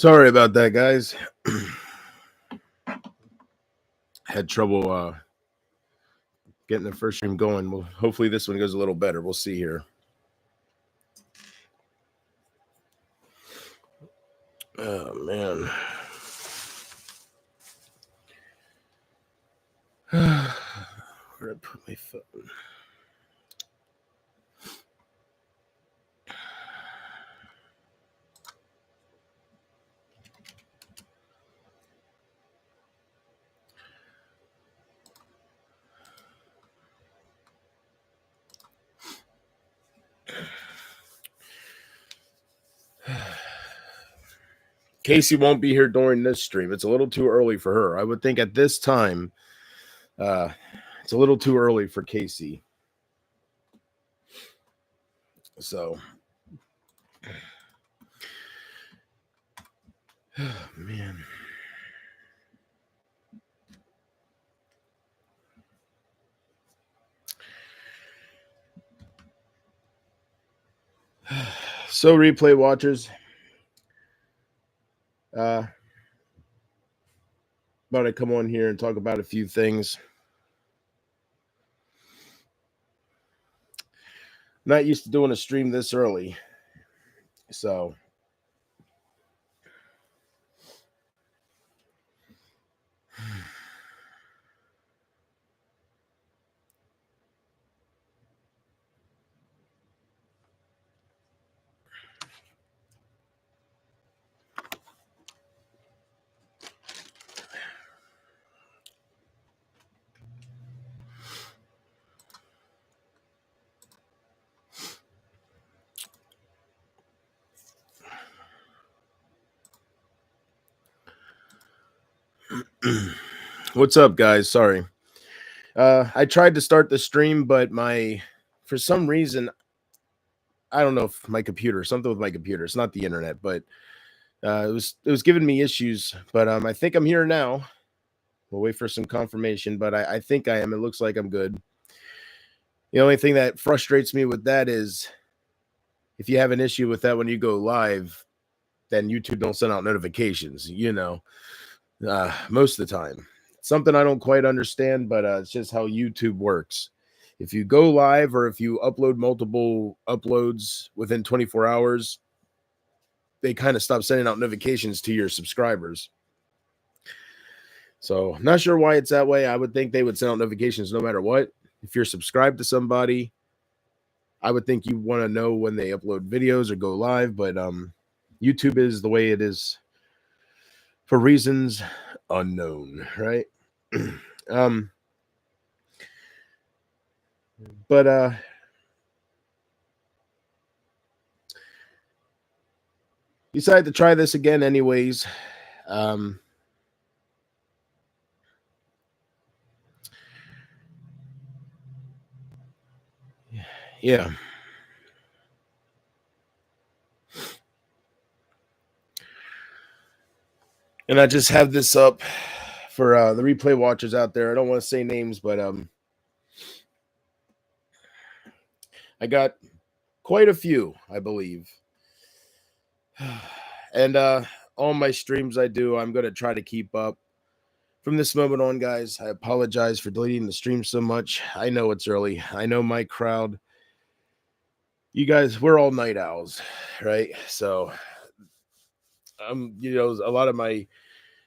Sorry about that, guys. Had trouble getting the first stream going. Well, hopefully this one goes a little better. We'll see here. Oh man. Where'd I put my phone? Casey won't be here during this stream. It's a little too early for her. I would think at this time, it's a little too early for Casey. So, oh, man. So, replay watchers. About to come on here and talk about a few things. Not used to doing a stream this early. So, what's up, guys? Sorry. I tried to start the stream, but for some reason, I don't know if my computer, something with my computer. It's not the internet, but it was giving me issues. But I think I'm here now. We'll wait for some confirmation, but I think I am. It looks like I'm good. The only thing that frustrates me with that is if you have an issue with that when you go live, then YouTube don't send out notifications, most of the time. Something I don't quite understand, but it's just how YouTube works. If you go live or if you upload multiple uploads within 24 hours, they kind of stop sending out notifications to your subscribers. So not sure why it's that way. I would think they would send out notifications no matter what. If you're subscribed to somebody, I would think you want to know when they upload videos or go live, but YouTube is the way it is for reasons unknown, right? But decided to try this again anyways. Yeah. And I just have this up for the replay watchers out there. I don't want to say names, but I got quite a few, I believe. And all my streams I do, I'm going to try to keep up. From this moment on, guys, I apologize for deleting the stream so much. I know it's early. I know my crowd. You guys, we're all night owls, right? So, a lot of my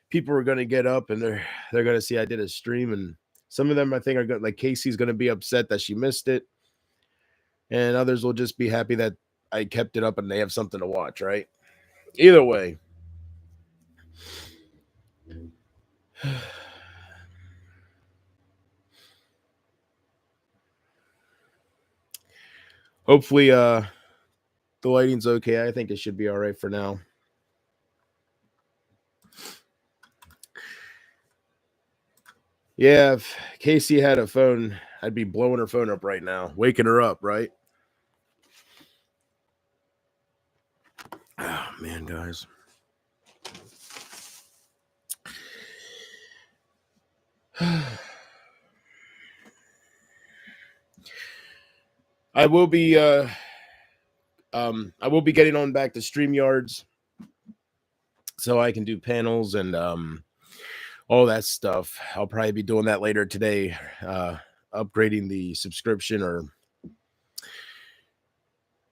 people are going to get up and they're going to see I did a stream, and some of them I think are going, like Casey's going to be upset that she missed it, and others will just be happy that I kept it up and they have something to watch, right? Either way. Hopefully the lighting's okay. I think it should be all right for now. Yeah, if Casey had a phone, I'd be blowing her phone up right now, waking her up, right? Oh, man, guys. I will be getting on back to StreamYards so I can do panels and all that stuff. I'll probably be doing that later today, upgrading the subscription or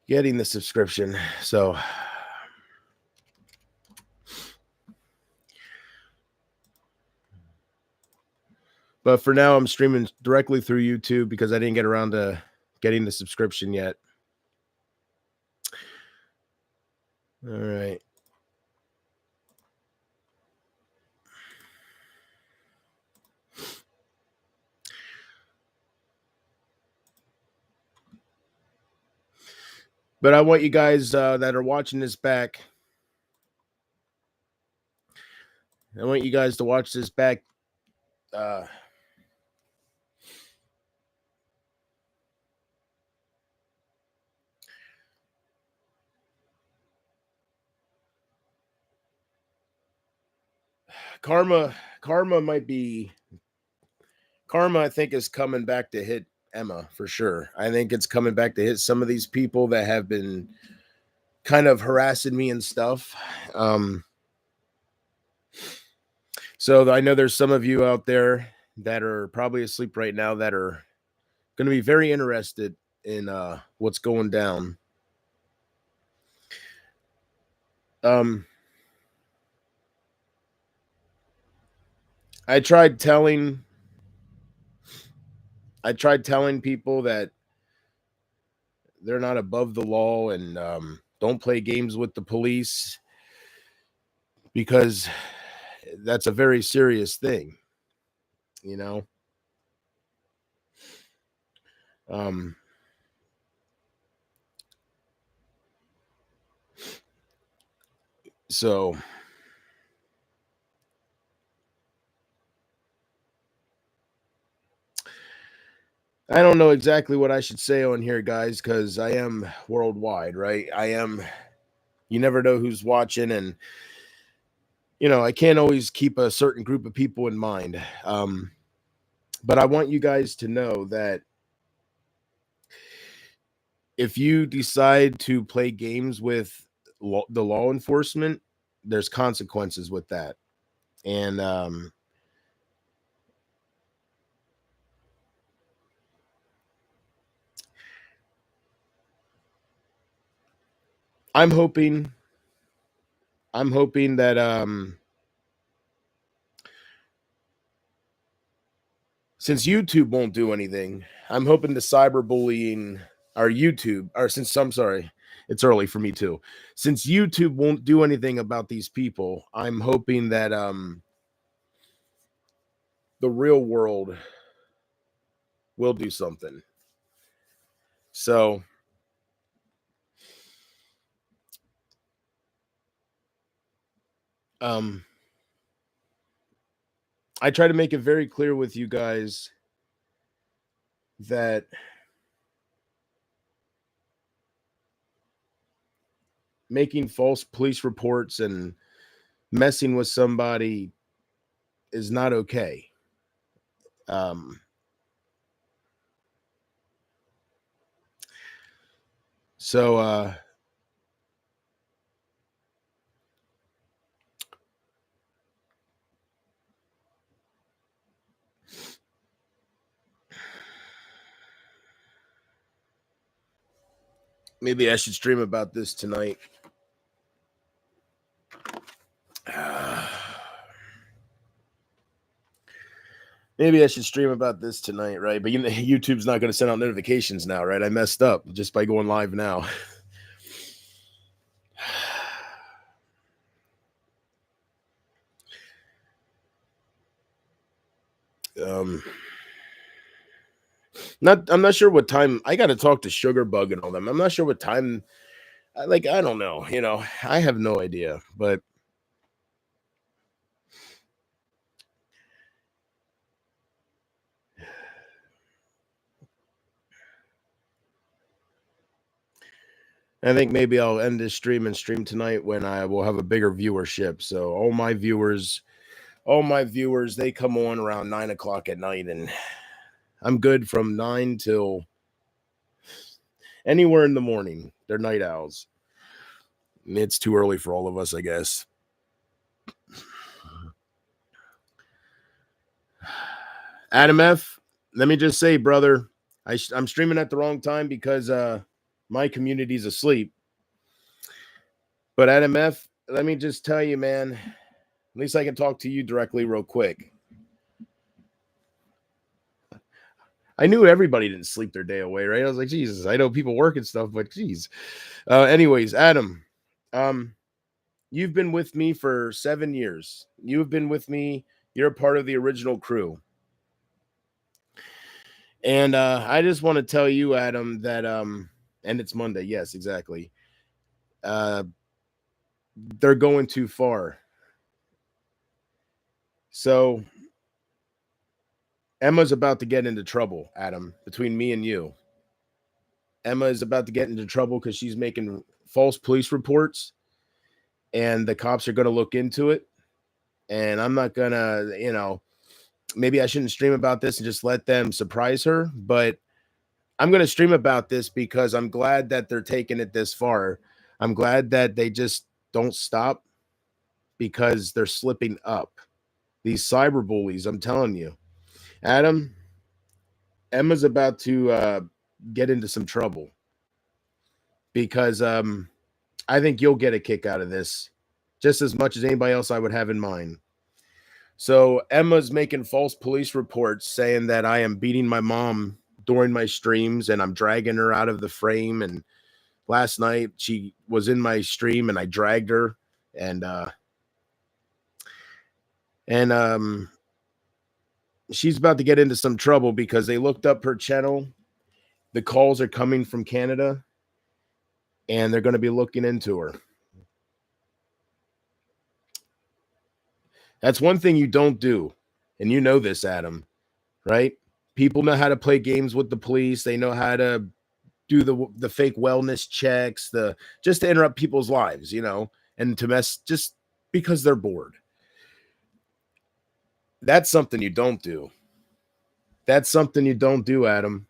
getting the subscription. So but for now, I'm streaming directly through YouTube because I didn't get around to getting the subscription yet. All right. But I want you guys that are watching this back, I want you guys to watch this back. Karma I think is coming back to hit Emma for sure. I think it's coming back to hit some of these people that have been kind of harassing me and stuff. So I know there's some of you out there that are probably asleep right now that are going to be very interested in what's going down. I tried telling people that they're not above the law and don't play games with the police because that's a very serious thing, you know. So I don't know exactly what I should say on here, guys, because I am worldwide, right? You never know who's watching, and I can't always keep a certain group of people in mind. But I want you guys to know that if you decide to play games with the law enforcement, there's consequences with that. And I'm hoping that since YouTube won't do anything, I'm hoping the cyberbullying or YouTube, or since I'm sorry, it's early for me too. Since YouTube won't do anything about these people, I'm hoping that the real world will do something. So I try to make it very clear with you guys that making false police reports and messing with somebody is not okay. So maybe I should stream about this tonight. Maybe I should stream about this tonight, right? But YouTube's not going to send out notifications now, right? I messed up just by going live now. I'm not sure what time. I got to talk to Sugarbug and all them. I'm not sure what time. I don't know. I have no idea. But I think maybe I'll end this stream and stream tonight when I will have a bigger viewership. So all my viewers, they come on around 9 o'clock at night, and I'm good from 9 till anywhere in the morning. They're night owls. It's too early for all of us, I guess. Adam F, let me just say, brother, I'm streaming at the wrong time because my community's asleep. But Adam F, let me just tell you, man, at least I can talk to you directly real quick. I knew everybody didn't sleep their day away, right? I was like, Jesus, I know people work and stuff, but geez. Anyways, Adam, you've been with me for 7 years. You've been with me. You're a part of the original crew. And I just want to tell you, Adam, that and it's Monday. Yes, exactly. They're going too far. So Emma's about to get into trouble, Adam, between me and you. Emma is about to get into trouble because she's making false police reports, and the cops are going to look into it. And I'm not going to, maybe I shouldn't stream about this and just let them surprise her, but I'm going to stream about this because I'm glad that they're taking it this far. I'm glad that they just don't stop because they're slipping up. These cyber bullies, I'm telling you. Adam, Emma's about to get into some trouble because I think you'll get a kick out of this just as much as anybody else I would have in mind. So Emma's making false police reports saying that I am beating my mom during my streams and I'm dragging her out of the frame. And last night she was in my stream and I dragged her and she's about to get into some trouble because they looked up her channel. The calls are coming from Canada and they're going to be looking into her. That's one thing you don't do. And you know this, Adam, right? People know how to play games with the police. They know how to do the fake wellness checks, just to interrupt people's lives, and to mess just because they're bored. That's something you don't do. That's something you don't do, Adam.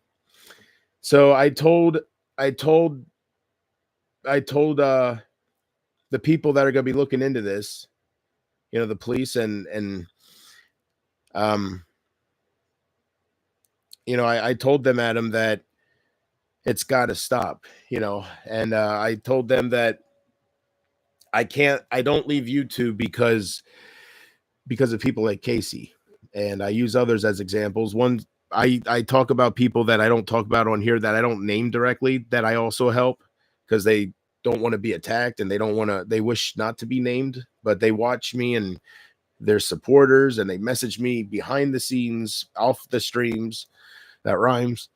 So I told the people that are going to be looking into this, the police and I told them, Adam, that it's got to stop, and I told them that I don't leave YouTube because of people like Casey, and I use others as examples. One, I talk about people that I don't talk about on here that I don't name directly that I also help because they don't want to be attacked and they wish not to be named, but they watch me and they're supporters and they message me behind the scenes off the streams. That rhymes.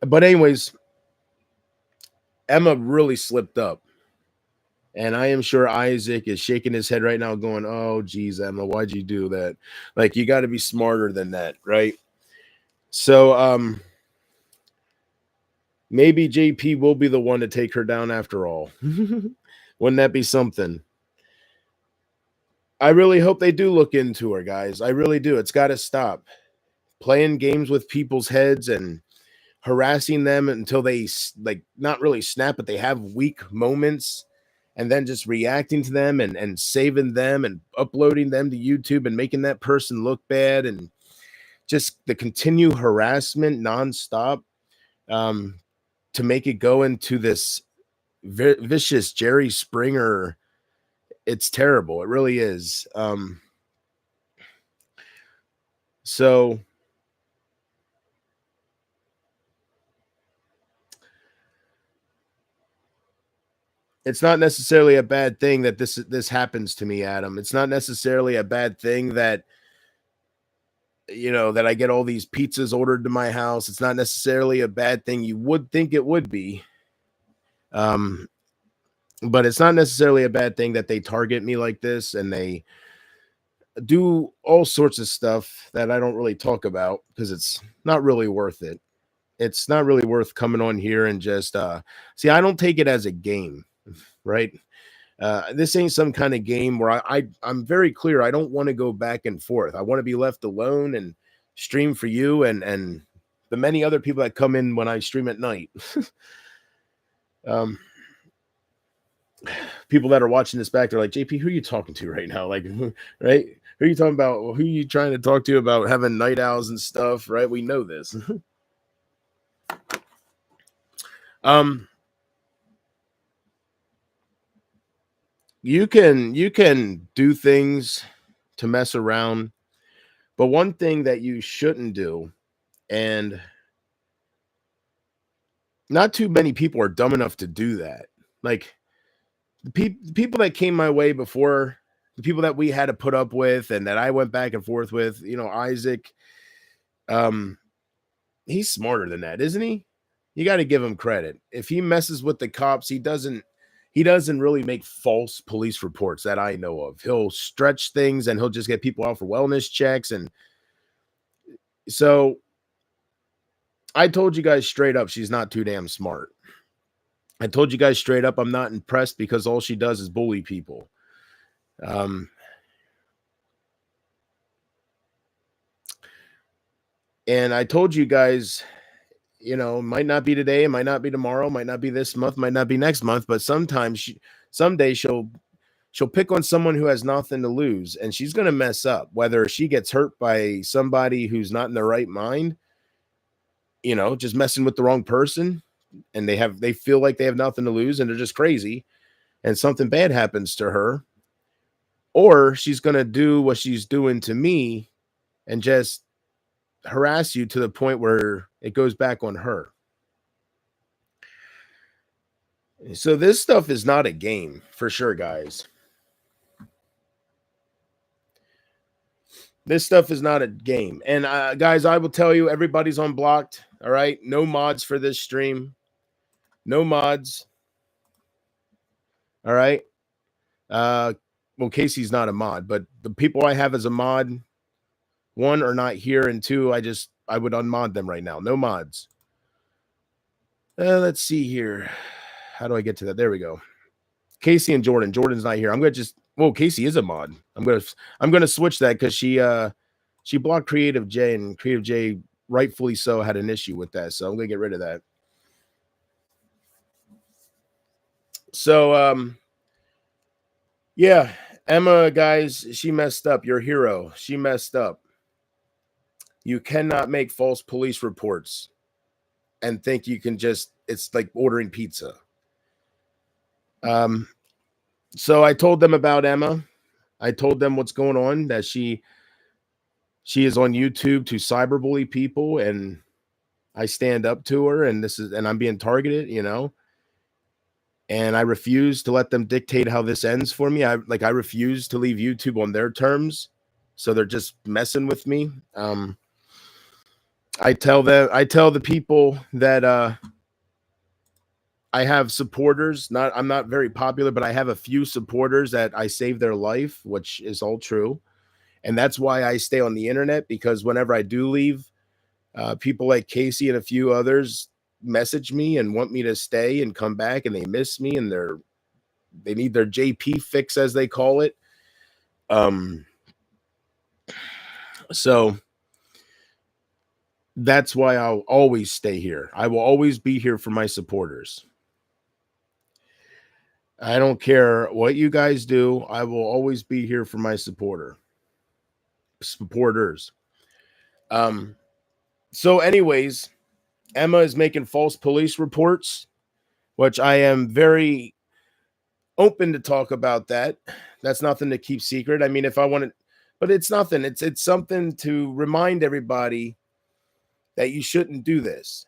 But anyways, Emma really slipped up. And I am sure Isaac is shaking his head right now going, oh, geez, Emma, why'd you do that? Like, you got to be smarter than that, right? So maybe JP will be the one to take her down after all. Wouldn't that be something? I really hope they do look into her, guys. I really do. It's got to stop. Playing games with people's heads and harassing them until they, not really snap, but they have weak moments, and then just reacting to them and saving them and uploading them to YouTube and making that person look bad, and just the continued harassment nonstop to make it go into this vicious Jerry Springer. It's terrible. It really is. So it's not necessarily a bad thing that this happens to me, Adam. It's not necessarily a bad thing that that I get all these pizzas ordered to my house. It's not necessarily a bad thing. You would think it would be. But it's not necessarily a bad thing that they target me like this and they do all sorts of stuff that I don't really talk about because it's not really worth it. It's not really worth coming on here and just see, I don't take it as a game, right? This ain't some kind of game where I'm very clear. I don't want to go back and forth. I want to be left alone and stream for you and the many other people that come in when I stream at night. People that are watching this back, they're like, JP, who are you talking to right now? Like, right? Who are you talking about? Who are you trying to talk to about having night owls and stuff, right? We know this. um, you can do things to mess around, but one thing that you shouldn't do, and not too many people are dumb enough to do that. Like the people that came my way before, the people that we had to put up with, and that I went back and forth with, Isaac. Um, he's smarter than that, isn't he? You got to give him credit. If he messes with the cops, he doesn't really make false police reports that I know of. He'll stretch things and he'll just get people out for wellness checks. And so I told you guys straight up, she's not too damn smart. I told you guys straight up, I'm not impressed because all she does is bully people. Um, and I told you guys, might not be today, it might not be tomorrow, might not be this month, might not be next month, but someday she'll pick on someone who has nothing to lose, and she's going to mess up, whether she gets hurt by somebody who's not in their right mind, just messing with the wrong person, and they feel like they have nothing to lose and they're just crazy, and something bad happens to her, or she's going to do what she's doing to me and just harass you to the point where it goes back on her. So this stuff is not a game for sure, guys. This stuff is not a game. And guys, I will tell you, everybody's unblocked. All right. No mods for this stream. No mods. All right. Well, Casey's not a mod, but the people I have as a mod, one, are not here, and two, I would unmod them right now. No mods. Let's see here. How do I get to that? There we go. Casey and Jordan. Jordan's not here. I'm gonna just Casey is a mod. I'm gonna switch that because she blocked Creative J, and Creative J, rightfully so, had an issue with that. So I'm gonna get rid of that. So yeah, Emma, guys, she messed up. Your hero, she messed up. You cannot make false police reports and think you can it's like ordering pizza. So I told them about Emma. I told them what's going on, that she is on YouTube to cyberbully people, and I stand up to her, and I'm being targeted, and I refuse to let them dictate how this ends for me. I refuse to leave YouTube on their terms. So they're just messing with me. I tell the people that I have supporters. I'm not very popular, but I have a few supporters that I saved their life, which is all true. And that's why I stay on the internet, because whenever I do leave, people like Casey and a few others message me and want me to stay and come back, and they miss me, and they need their JP fix, as they call it. So that's why I'll always stay here. I will always be here for my supporters. I don't care what you guys do. I will always be here for my supporters. So anyways, Emma is making false police reports, which I am very open to talk about that. That's nothing to keep secret. I mean, if I wanted, but it's nothing. It's something to remind everybody that you shouldn't do this.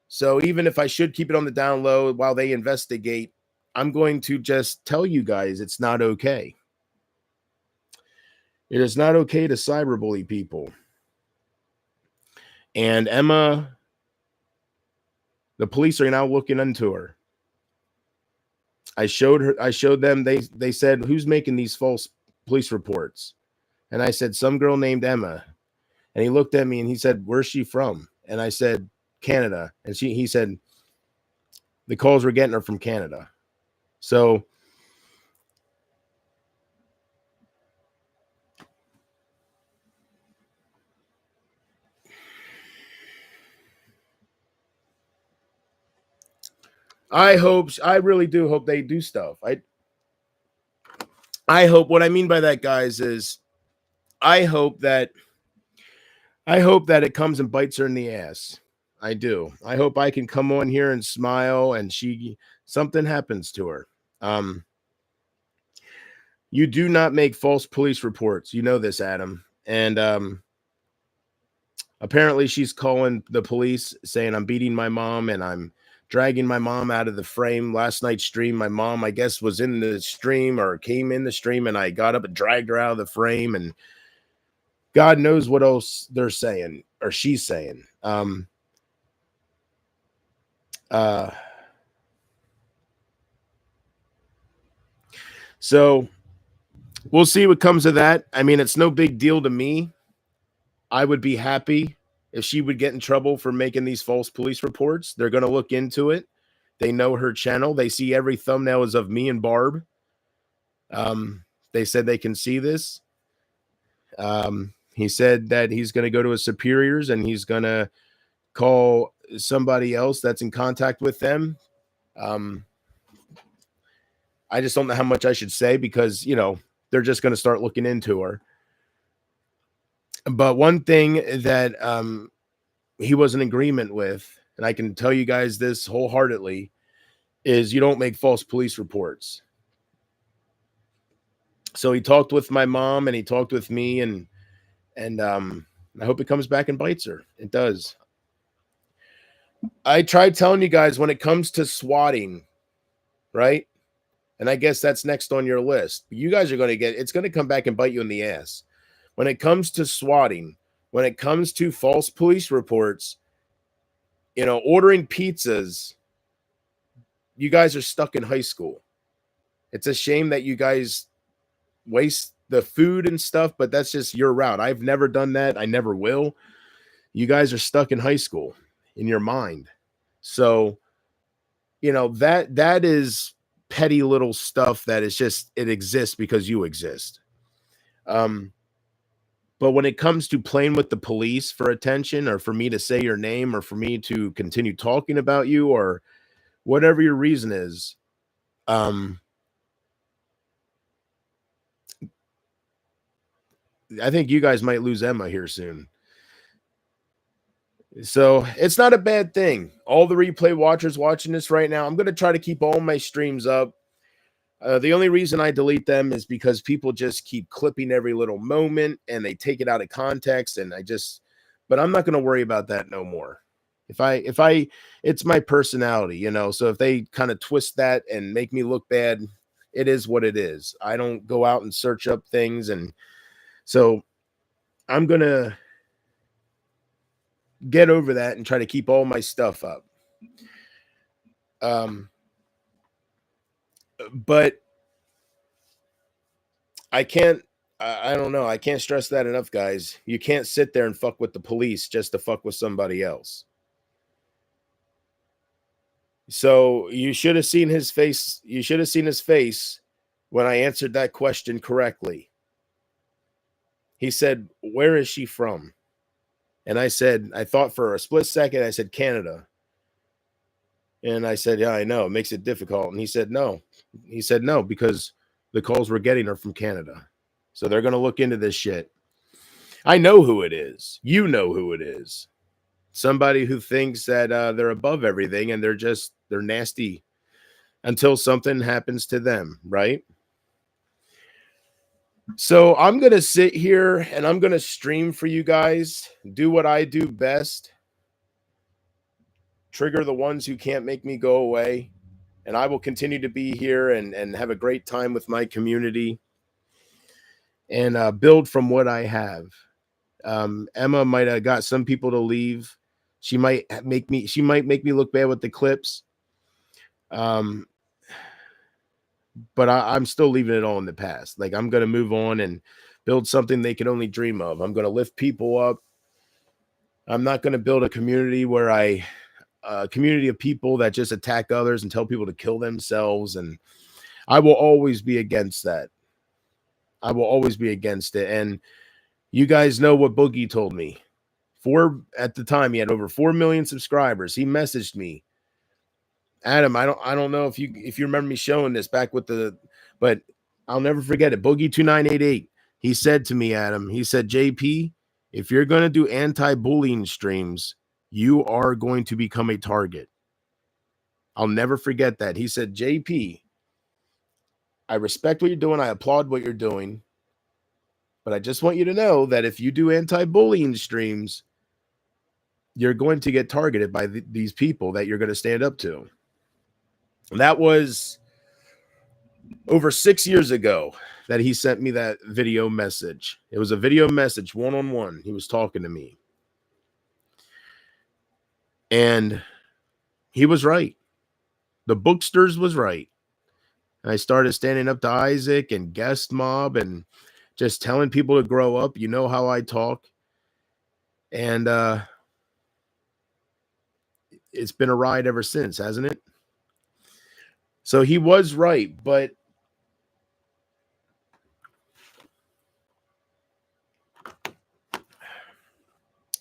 So even if I should keep it on the down low while they investigate, I'm going to just tell you guys it's not okay. It is not okay to cyberbully people. And Emma, the police are now looking into her. I showed them, they said, who's making these false police reports? And I said, some girl named Emma. And he looked at me and he said, where's she from? And I said, Canada. And he said, the calls we're getting are from Canada. So I really do hope they do stuff. I hope, what I mean by that, guys, is I hope that I hope that it comes and bites her in the ass. I do. I hope I can come on here and smile and something happens to her. Um, you do not make false police reports. You know this, Adam. And apparently she's calling the police saying I'm beating my mom and I'm dragging my mom out of the frame. Last night's stream, my mom, I guess, was in the stream or came in the stream, and I got up and dragged her out of the frame. And God knows what else they're saying or she's saying. Uh, so we'll see what comes of that. I mean, it's no big deal to me. I would be happy if she would get in trouble for making these false police reports. They're going to look into it. They know her channel. They see every thumbnail is of me and Barb. They said they can see this. He said that he's going to go to his superiors and he's going to call somebody else that's in contact with them. I just don't know how much I should say because, they're just going to start looking into her. But one thing that he was in agreement with, and I can tell you guys this wholeheartedly, is you don't make false police reports. So he talked with my mom and he talked with me, and I hope it comes back and bites her. It does. I tried telling you guys when it comes to swatting, right? And I guess that's next on your list. You guys are going to it's going to come back and bite you in the ass. When it comes to swatting, when it comes to false police reports, ordering pizzas, you guys are stuck in high school. It's a shame that you guys waste the food and stuff, but that's just your route. I've never done that. I never will. You guys are stuck in high school in your mind. So, that is petty little stuff that is just, it exists because you exist. But when it comes to playing with the police for attention or for me to say your name or for me to continue talking about you or whatever your reason is, I think you guys might lose Emma here soon. So it's not a bad thing. All the replay watchers watching this right now, I'm going to try to keep all my streams up. The only reason I delete them is because people just keep clipping every little moment and they take it out of context. And but I'm not going to worry about that no more. It's my personality, so if they kind of twist that and make me look bad, it is what it is. I don't go out and search up things. And so I'm going to get over that and try to keep all my stuff up. But I don't know. I can't stress that enough, guys. You can't sit there and fuck with the police just to fuck with somebody else. So you should have seen his face. You should have seen his face when I answered that question correctly. He said, "Where is she from?" And I said, I thought for a split second, I said, Canada. And I said, yeah, I know. It makes it difficult. And he said, no. He said, no, because the calls we're getting are from Canada. So they're going to look into this shit. I know who it is. You know who it is. Somebody who thinks that they're above everything and they're nasty until something happens to them, right? So I'm going to sit here and I'm going to stream for you guys, do what I do best, trigger the ones who can't make me go away, and I will continue to be here and have a great time with my community and build from what I have. Emma might have got some people to leave. She might make me look bad with the clips. But I'm still leaving it all in the past. Like, I'm going to move on and build something they can only dream of. I'm going to lift people up. I'm not going to build a community where a community of people that just attack others and tell people to kill themselves. And I will always be against that. I will always be against it. And you guys know what Boogie told me. At the time, he had over 4 million subscribers. He messaged me, Adam, I don't know if you remember me showing this back with but I'll never forget it. Boogie 2988. He said to me, Adam, he said, JP, if you're going to do anti-bullying streams, you are going to become a target. I'll never forget that. He said, JP, I respect what you're doing. I applaud what you're doing. But I just want you to know that if you do anti-bullying streams, you're going to get targeted by these people that you're going to stand up to. And that was over 6 years ago that he sent me that video message. It was a video message, one-on-one. He was talking to me. And he was right. The Booksters was right. And I started standing up to Isaac and Guest Mob and just telling people to grow up. You know how I talk. And it's been a ride ever since, hasn't it? So he was right, but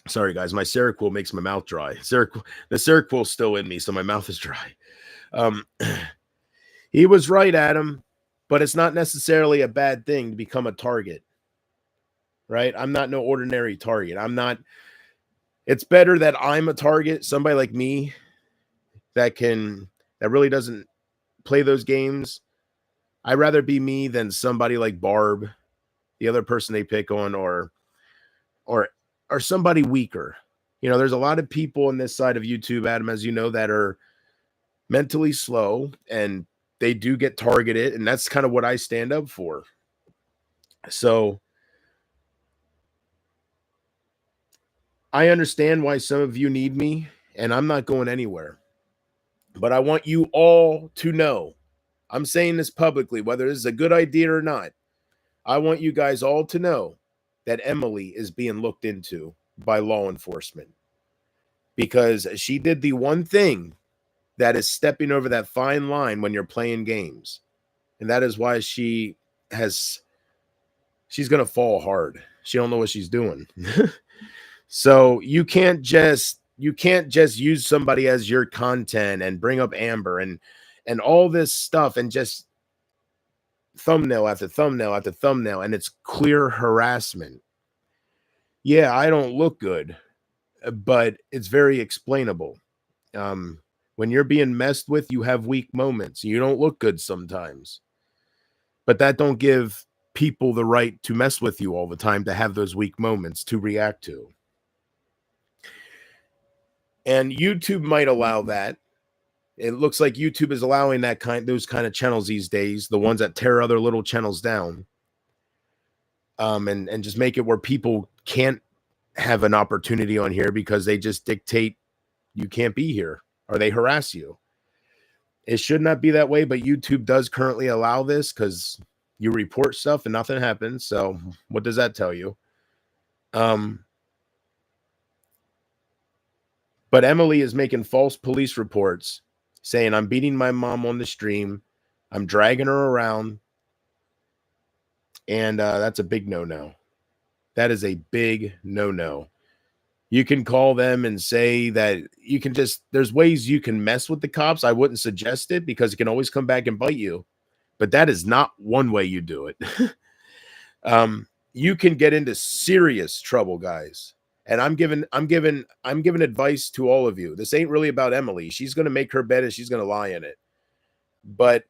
sorry, guys, my Seroquel makes my mouth dry. The Seroquel's still in me, so my mouth is dry. He was right, Adam, but it's not necessarily a bad thing to become a target, right? I'm not no ordinary target. It's better that I'm a target, somebody like me that really doesn't play those games. I'd rather be me than somebody like Barb, the other person they pick on, or somebody weaker. You know, there's a lot of people on this side of YouTube, Adam, as you know, that are mentally slow and they do get targeted, and that's kind of what I stand up for. So I understand why some of you need me, and I'm not going anywhere. But I want you all to know, I'm saying this publicly, whether this is a good idea or not, I want you guys all to know that Emily is being looked into by law enforcement because she did the one thing that is stepping over that fine line when you're playing games. And that is why she's going to fall hard. She don't know what she's doing. So you can't just use somebody as your content and bring up Amber and all this stuff and just thumbnail after thumbnail after thumbnail, and it's clear harassment. Yeah, I don't look good, but it's very explainable. When you're being messed with, you have weak moments. You don't look good sometimes, but that don't give people the right to mess with you all the time, to have those weak moments to react to. And YouTube might allow that. It looks like YouTube is allowing those kind of channels these days, the ones that tear other little channels down, and just make it where people can't have an opportunity on here because they just dictate you can't be here or they harass you. It should not be that way, but YouTube does currently allow this because you report stuff and nothing happens. So what does that tell you? But Emily is making false police reports saying, I'm beating my mom on the stream. I'm dragging her around. And that's a big no-no. That is a big no-no. You can call them and say that there's ways you can mess with the cops. I wouldn't suggest it because it can always come back and bite you. But that is not one way you do it. You can get into serious trouble, guys. And I'm giving advice to all of you. This ain't really about Emily. She's going to make her bed and she's going to lie in it. But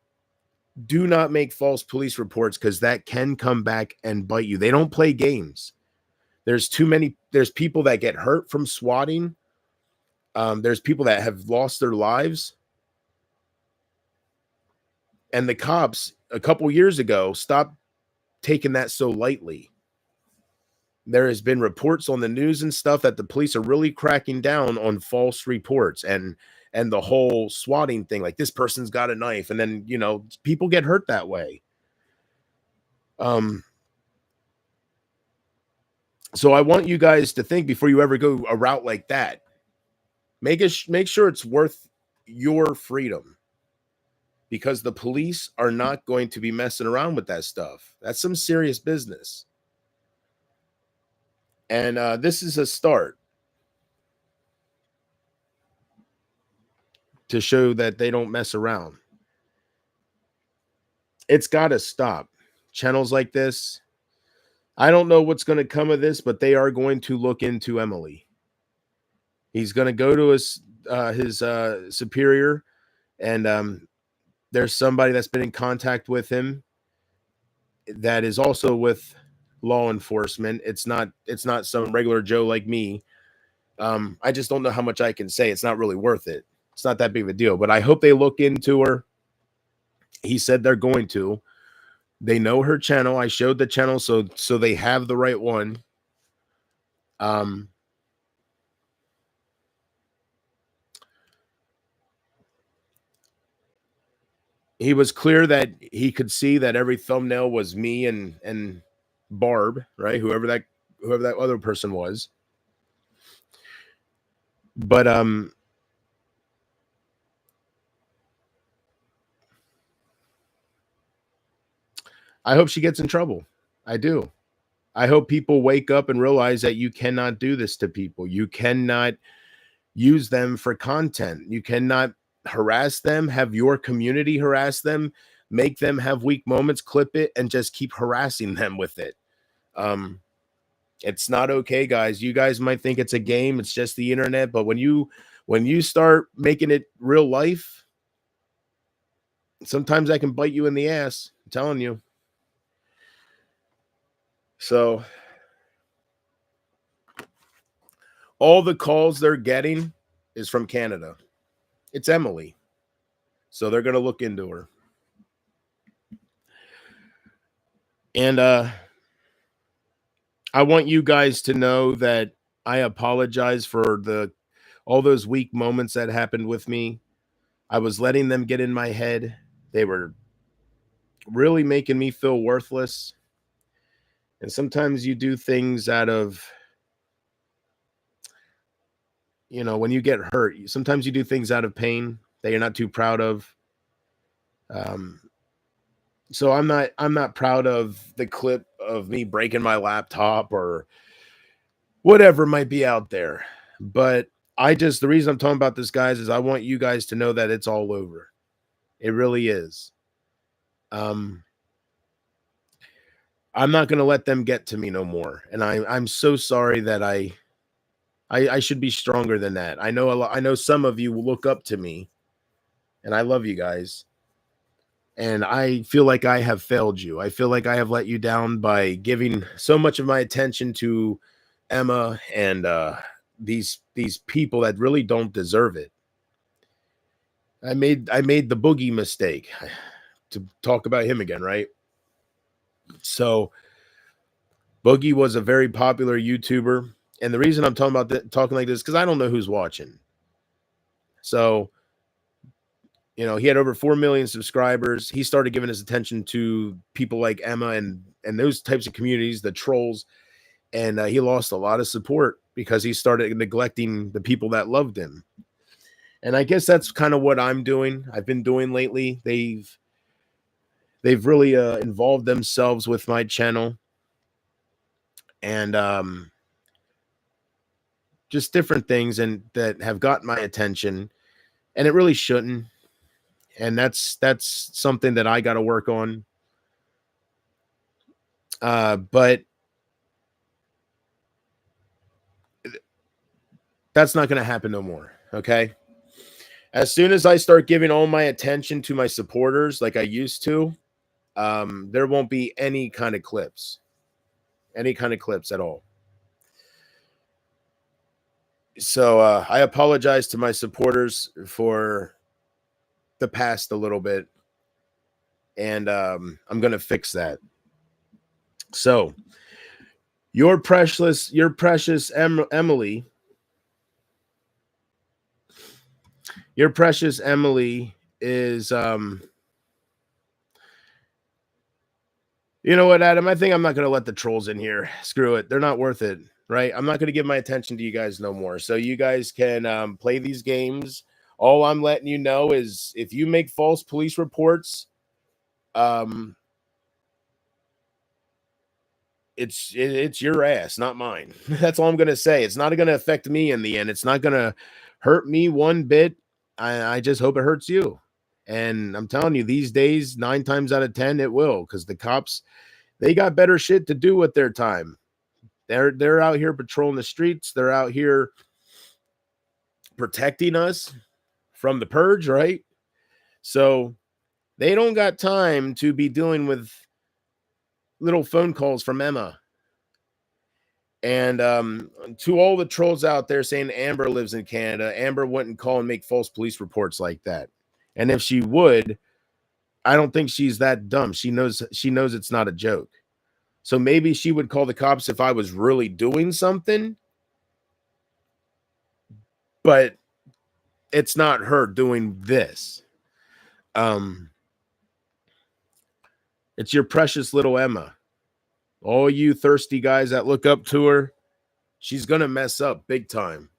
do not make false police reports because that can come back and bite you. They don't play games. There's people that get hurt from swatting. There's people that have lost their lives. And the cops a couple years ago stopped taking that so lightly. There has been reports on the news and stuff that the police are really cracking down on false reports and the whole swatting thing. Like, this person's got a knife, and then, people get hurt that way. So I want you guys to think before you ever go a route like that. Make sure it's worth your freedom, because the police are not going to be messing around with that stuff. That's some serious business. And this is a start to show that they don't mess around. It's got to stop. Channels like this, I don't know what's going to come of this, but they are going to look into Emily. He's going to go to his superior, and there's somebody that's been in contact with him that is also with law enforcement. It's not some regular Joe like me. I just don't know how much I can say. It's not really worth it. It's not that big of a deal, but I hope they look into her. He said they're going to. They know her channel. I showed the channel, so they have the right one. He was clear that he could see that every thumbnail was me and Barb, right? Whoever that other person was. But I hope she gets in trouble. I do. I hope people wake up and realize that you cannot do this to people. You cannot use them for content. You cannot harass them, have your community harass them, make them have weak moments, clip it, and just keep harassing them with it. It's not okay, guys. You guys might think it's a game, it's just the internet, but when you start making it real life, sometimes that can bite you in the ass. I'm telling you. So all the calls they're getting is from Canada. It's Emily. So they're going to look into her. And I want you guys to know that I apologize for all those weak moments that happened with me. I was letting them get in my head. They were really making me feel worthless. And sometimes you do things out of, when you get hurt, sometimes you do things out of pain that you're not too proud of. So I'm not proud of the clip of me breaking my laptop or whatever might be out there. But the reason I'm talking about this, guys, is I want you guys to know that it's all over. It really is. I'm not going to let them get to me no more. And I'm so sorry that I should be stronger than that. I know some of you will look up to me, and I love you guys. And I feel like I have failed you. I feel like I have let you down by giving so much of my attention to Emma and these people that really don't deserve it. I made the Boogie mistake, to talk about him again, right? So Boogie was a very popular YouTuber, and the reason I'm talking like this, because I don't know who's watching. So, he had over 4 million subscribers. He started giving his attention to people like Emma and those types of communities, the trolls, and he lost a lot of support because he started neglecting the people that loved him. And I guess that's kind of what I've been doing lately. They've really involved themselves with my channel, and just different things and that have gotten my attention, and it really shouldn't. And that's something that I got to work on. But that's not going to happen no more. Okay. As soon as I start giving all my attention to my supporters like I used to, there won't be any kind of clips at all. So I apologize to my supporters for the past a little bit, and I'm going to fix that. So your precious Emily, your precious Emily is you know what, Adam? I think I'm not going to let the trolls in here. Screw it. They're not worth it, right? I'm not going to give my attention to you guys no more. So you guys can play these games. All I'm letting you know is if you make false police reports, it's your ass, not mine. That's all I'm going to say. It's not going to affect me in the end. It's not going to hurt me one bit. I just hope it hurts you. And I'm telling you, these days, 9 times out of 10, it will, because the cops, They got better shit to do with their time. They're out here patrolling the streets. They're out here protecting us from the purge, right? So they don't got time to be dealing with little phone calls from Emma. And to all the trolls out there saying Amber lives in Canada, Amber wouldn't call and make false police reports like that. And if she would, I don't think she's that dumb. She knows it's not a joke. So maybe she would call the cops if I was really doing something. But it's not her doing this. It's your precious little Emma. All you thirsty guys that look up to her, she's going to mess up big time.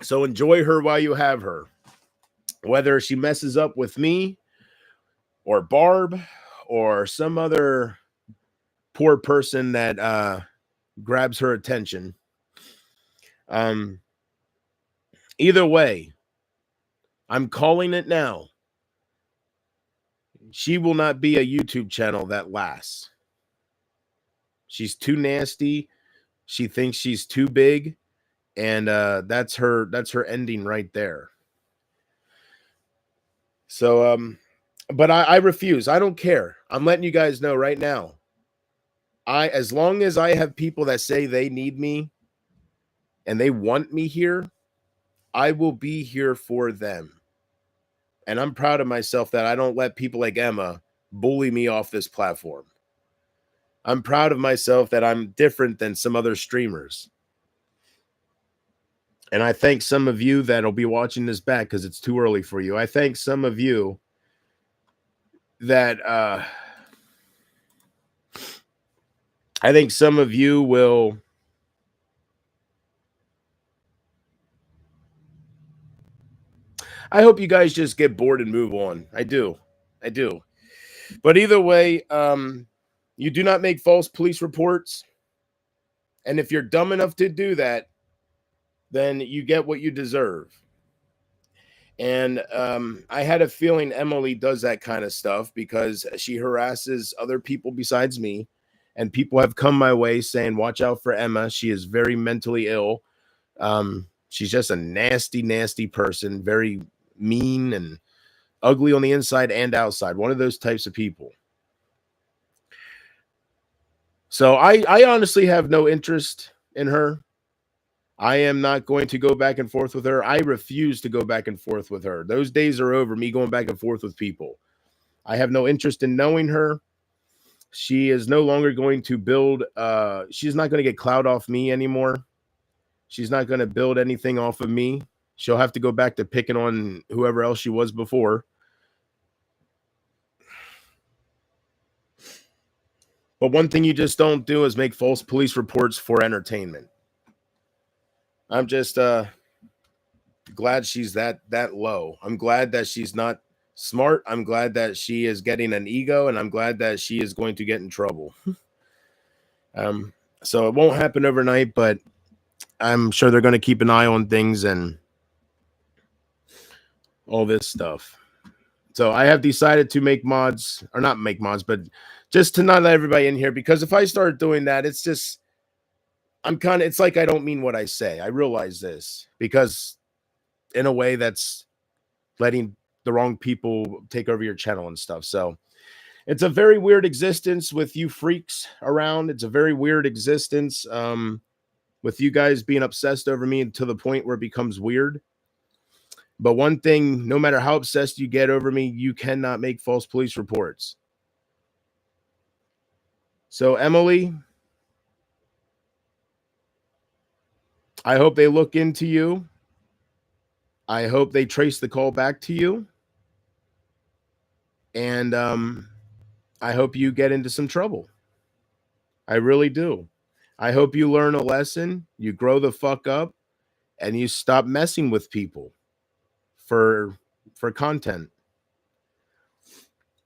So enjoy her while you have her. Whether she messes up with me or Barb or some other poor person that grabs her attention. Either way, I'm calling it now. She will not be a YouTube channel that lasts. She's too nasty. She thinks she's too big, and that's her ending right there. So but I refuse. I don't care. I'm letting you guys know right now. As long as I have people that say they need me and they want me here, I will be here for them. And I'm proud of myself that I don't let people like Emma bully me off this platform. I'm proud of myself that I'm different than some other streamers. And I thank some of you that'll be watching this back because it's too early for you. I thank some of you that I think some of you will I hope you guys just get bored and move on. I do. But either way, you do not make false police reports. And if you're dumb enough to do that, then you get what you deserve. And I had a feeling Emily does that kind of stuff because she harasses other people besides me. And people have come my way saying, watch out for Emma. She is very mentally ill. She's just a nasty, nasty person, very mean and ugly on the inside and outside. One of those types of people. So I honestly have no interest in her. I am not going to go back and forth with her. I refuse to go back and forth with her. Those days are over, me going back and forth with people. I have no interest in knowing her. She is no longer going to build, she's not going to get clout off me anymore. She's not going to build anything off of me. She'll have to go back to picking on whoever else she was before. But one thing you just don't do is make false police reports for entertainment. I'm just glad she's that low. I'm glad that she's not smart. I'm glad that she is getting an ego, and I'm glad that she is going to get in trouble. So it won't happen overnight, but I'm sure they're going to keep an eye on things and all this stuff. So I have decided to make mods, or not make mods, but just to not let everybody in here, because if I start doing that, it's just, it's like I don't mean what I say. I realize this, because in a way that's letting the wrong people take over your channel and stuff. So it's a very weird existence with you freaks around. It's a very weird existence with you guys being obsessed over me to the point where it becomes weird. But one thing, no matter how obsessed you get over me, you cannot make false police reports. So, Emily, I hope they look into you. I hope they trace the call back to you. And I hope you get into some trouble. I really do. I hope you learn a lesson, you grow the fuck up, and you stop messing with people for content.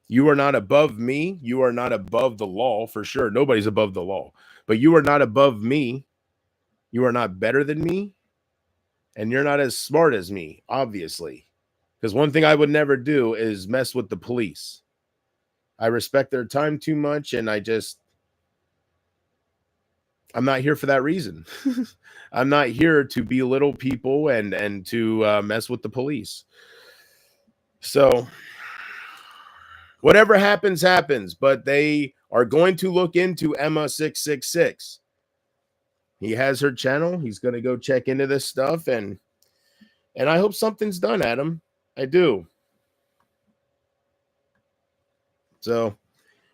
You are not above me. You are not above the law, for sure. Nobody's above the law. But you are not above me. You are not better than me. And you're not as smart as me, obviously. Because one thing I would never do is mess with the police. I respect their time too much, and I'm not here for that reason. I'm not here to belittle people and to mess with the police. So whatever happens, happens. But they are going to look into Emma 666. He has her channel. He's going to go check into this stuff, and I hope something's done, Adam. I do. So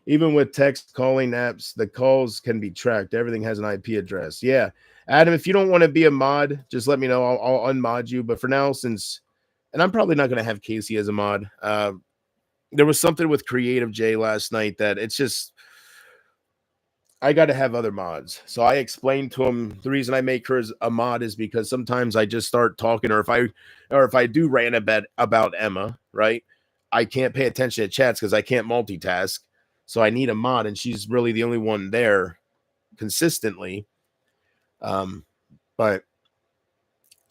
even with text calling apps, the calls can be tracked. Everything has an IP address. Yeah. Adam, if you don't want to be a mod, just let me know. I'll unmod you. But for now, and I'm probably not going to have Casey as a mod. There was something with Creative J last night that it's just, I got to have other mods. So I explained to him the reason I make her as a mod is because sometimes I just start talking, or if I do rant about Emma, right? I can't pay attention to chats because I can't multitask. So I need a mod, and she's really the only one there consistently. But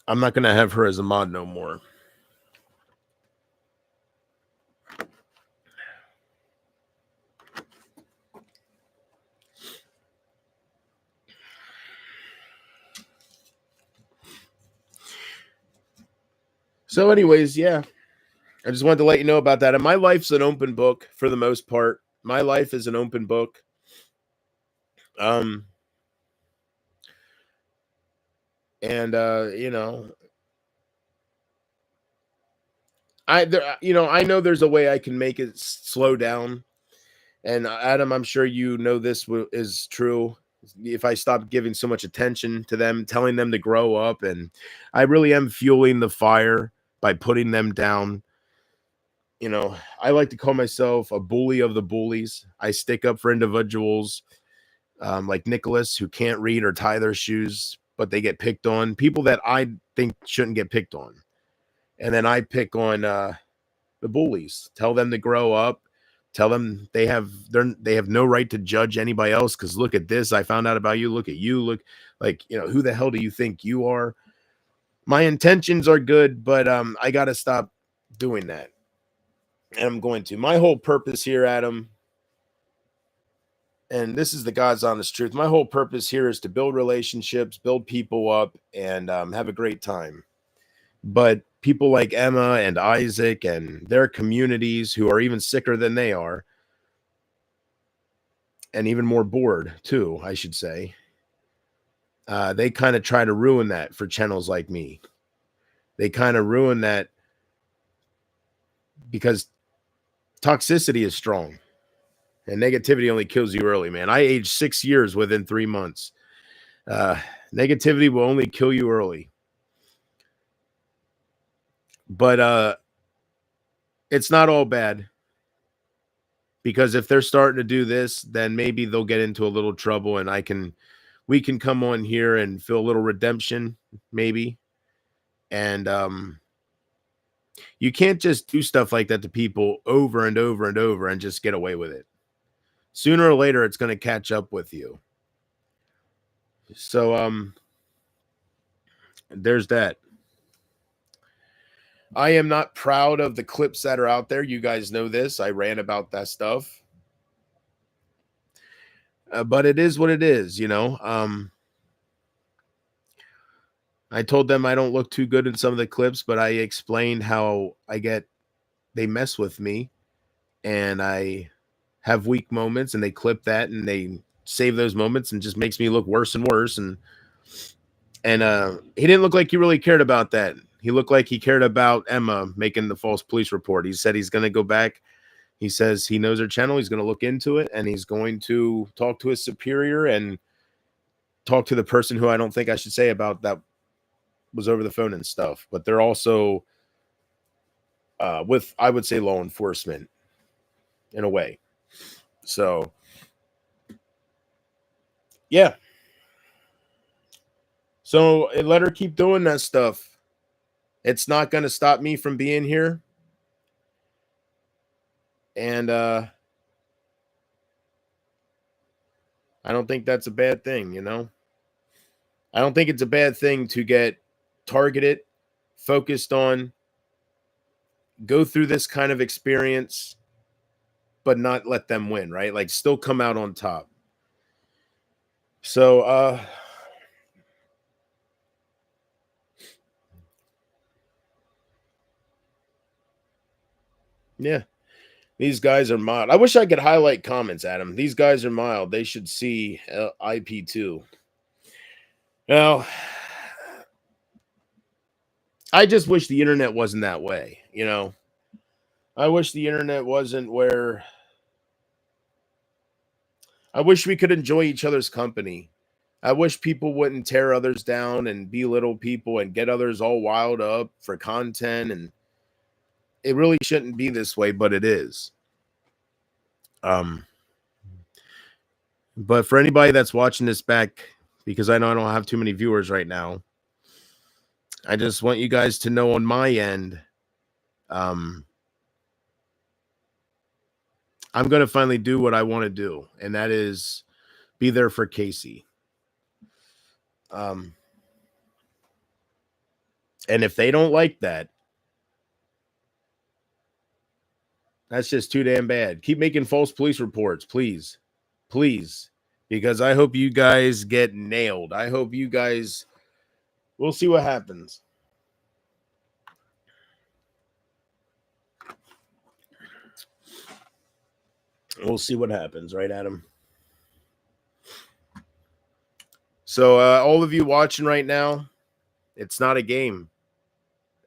I'm not going to have her as a mod no more. So anyways, yeah, I just wanted to let you know about that. And my life's an open book for the most part. My life is an open book. You know, I know there's a way I can make it slow down. And Adam, I'm sure you know this is true. If I stop giving so much attention to them, telling them to grow up, and I really am fueling the fire by putting them down. You know, I like to call myself a bully of the bullies. I stick up for individuals like Nicholas who can't read or tie their shoes, but they get picked on. People that I think shouldn't get picked on. And then I pick on the bullies. Tell them to grow up. Tell them they have no right to judge anybody else because look at this. I found out about you. Look at you. Look like, who the hell do you think you are? My intentions are good, but I got to stop doing that. And I'm going to. My whole purpose here, Adam, and this is the God's honest truth. My whole purpose here is to build relationships, build people up, and have a great time. But people like Emma and Isaac and their communities who are even sicker than they are, and even more bored too, I should say, they kind of try to ruin that for channels like me. They kind of ruin that because toxicity is strong and negativity only kills you early, man. I aged 6 years within 3 months. Negativity will only kill you early. But it's not all bad, because if they're starting to do this, then maybe they'll get into a little trouble, and we can come on here and feel a little redemption, maybe. And you can't just do stuff like that to people over and over and over and just get away with it. Sooner or later, it's going to catch up with you. So there's that. I am not proud of the clips that are out there. You guys know this. I ran about that stuff. But it is what it is, I told them I don't look too good in some of the clips, but I explained how they mess with me and I have weak moments, and they clip that and they save those moments and just makes me look worse and worse. And he didn't look like he really cared about that. He looked like he cared about Emma making the false police report. He said he's going to go back. He says he knows her channel. He's going to look into it, and he's going to talk to his superior and talk to the person who I don't think I should say about that was over the phone and stuff. But they're also with, I would say, law enforcement in a way. So, yeah. So let her keep doing that stuff. It's not going to stop me from being here. And I don't think that's a bad thing, I don't think it's a bad thing to get targeted, focused on, go through this kind of experience, but not let them win, right? Like still come out on top. So yeah, these guys are mild. I wish I could highlight comments, Adam. These guys are mild. They should see IP2. Now, I just wish the internet wasn't that way, you know. I wish the internet wasn't where I wish we could enjoy each other's company. I wish people wouldn't tear others down and belittle people and get others all wild up for content. And it really shouldn't be this way, but it is. But for anybody that's watching this back, because I know I don't have too many viewers right now, I just want you guys to know on my end, I'm going to finally do what I want to do, and that is be there for Casey. And if they don't like that, that's just too damn bad. Keep making false police reports, please. Please. Because I hope you guys get nailed. I hope you guys, we'll see what happens. We'll see what happens, right, Adam? So all of you watching right now, it's not a game.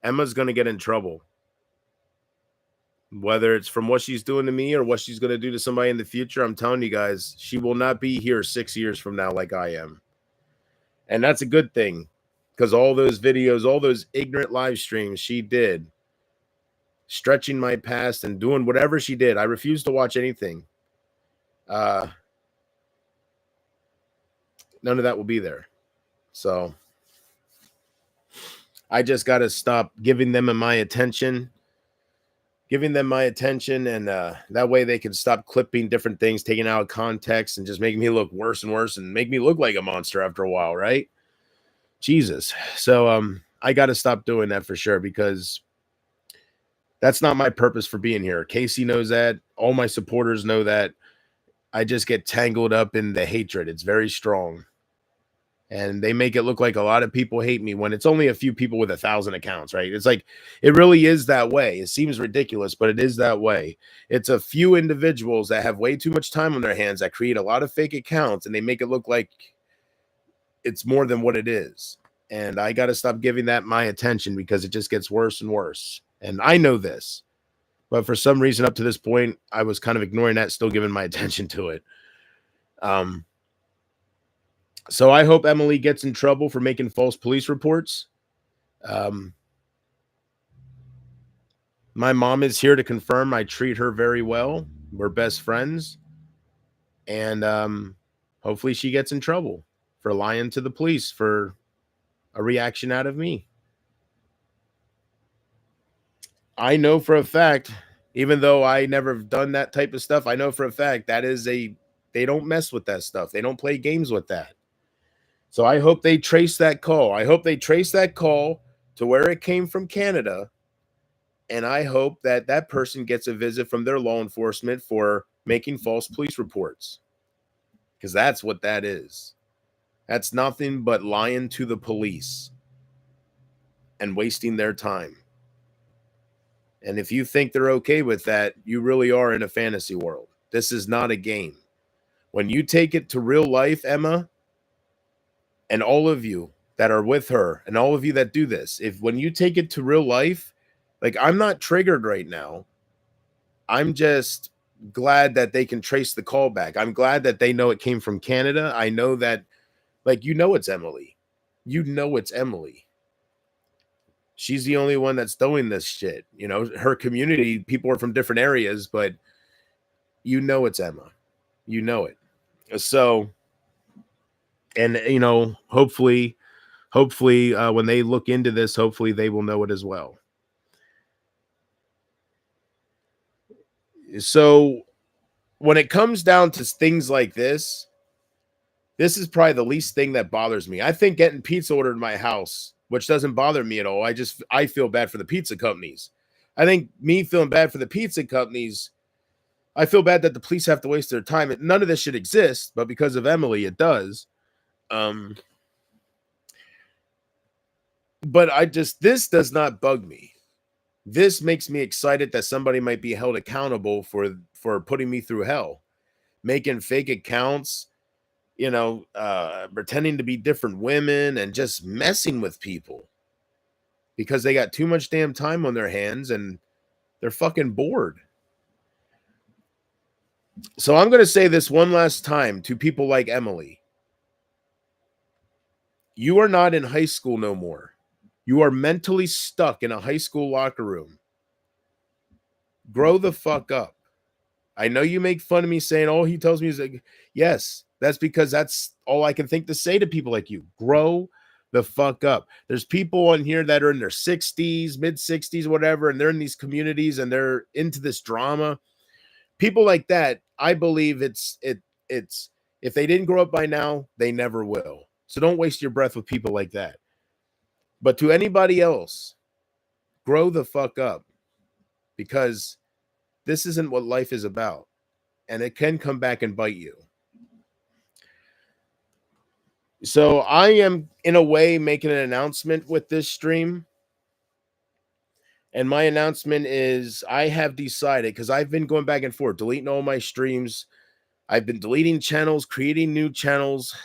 Emma's going to get in trouble. Whether it's from what she's doing to me or what she's going to do to somebody in the future, I'm telling you guys, she will not be here 6 years from now like I am. And that's a good thing, because all those videos, all those ignorant live streams she did, stretching my past and doing whatever she did, I refuse to watch anything. None of that will be there. So I just got to stop giving them my attention. And that way they can stop clipping different things, taking out of context, and just making me look worse and worse and make me look like a monster after a while, right? Jesus. So I got to stop doing that for sure, because that's not my purpose for being here. Casey knows that. All my supporters know that. I just get tangled up in the hatred. It's very strong. And they make it look like a lot of people hate me when it's only a few people with 1,000 accounts, right? It's like, it really is that way. It seems ridiculous, but it is that way. It's a few individuals that have way too much time on their hands that create a lot of fake accounts, and they make it look like it's more than what it is. And I got to stop giving that my attention, because it just gets worse and worse. And I know this, but for some reason up to this point, I was kind of ignoring that, still giving my attention to it. So I hope Emily gets in trouble for making false police reports. My mom is here to confirm I treat her very well. We're best friends. And hopefully she gets in trouble for lying to the police for a reaction out of me. I know for a fact, even though I never done that type of stuff, I know for a fact that is they don't mess with that stuff. They don't play games with that. So I hope they trace that call. I hope they trace that call to where it came from Canada. And I hope that that person gets a visit from their law enforcement for making false police reports. Because that's what that is. That's nothing but lying to the police and wasting their time. And if you think they're okay with that, you really are in a fantasy world. This is not a game. When you take it to real life, Emma, and all of you that are with her, and all of you that do this, when you take it to real life, like, I'm not triggered right now. I'm just glad that they can trace the call back. I'm glad that they know it came from Canada. I know that, like, it's Emily. You know it's Emily. She's the only one that's doing this shit. You know, her community, people are from different areas, but you know it's Emma. You know it. So, and, you know, hopefully, when they look into this, hopefully they will know it as well. So when it comes down to things like this is probably the least thing that bothers me. I think getting pizza ordered in my house, which doesn't bother me at all. I feel bad for the pizza companies. I think me feeling bad for the pizza companies I feel bad that the police have to waste their time. None of this should exist, but because of Emily, it does. But this does not bug me. This makes me excited that somebody might be held accountable for putting me through hell, making fake accounts, pretending to be different women and just messing with people because they got too much damn time on their hands and they're fucking bored. So I'm going to say this one last time to people like Emily. You are not in high school no more. You are mentally stuck in a high school locker room. Grow the fuck up. I know you make fun of me saying, oh, he tells me he's like, yes, that's because that's all I can think to say to people like you. Grow the fuck up. There's people on here that are in their 60s, mid 60s, whatever, and they're in these communities and they're into this drama. People like that, I believe it's if they didn't grow up by now, they never will. So don't waste your breath with people like that. But to anybody else, grow the fuck up, because this isn't what life is about, and it can come back and bite you. So I am, in a way, making an announcement with this stream. And my announcement is I have decided, because I've been going back and forth, deleting all my streams. I've been deleting channels, creating new channels,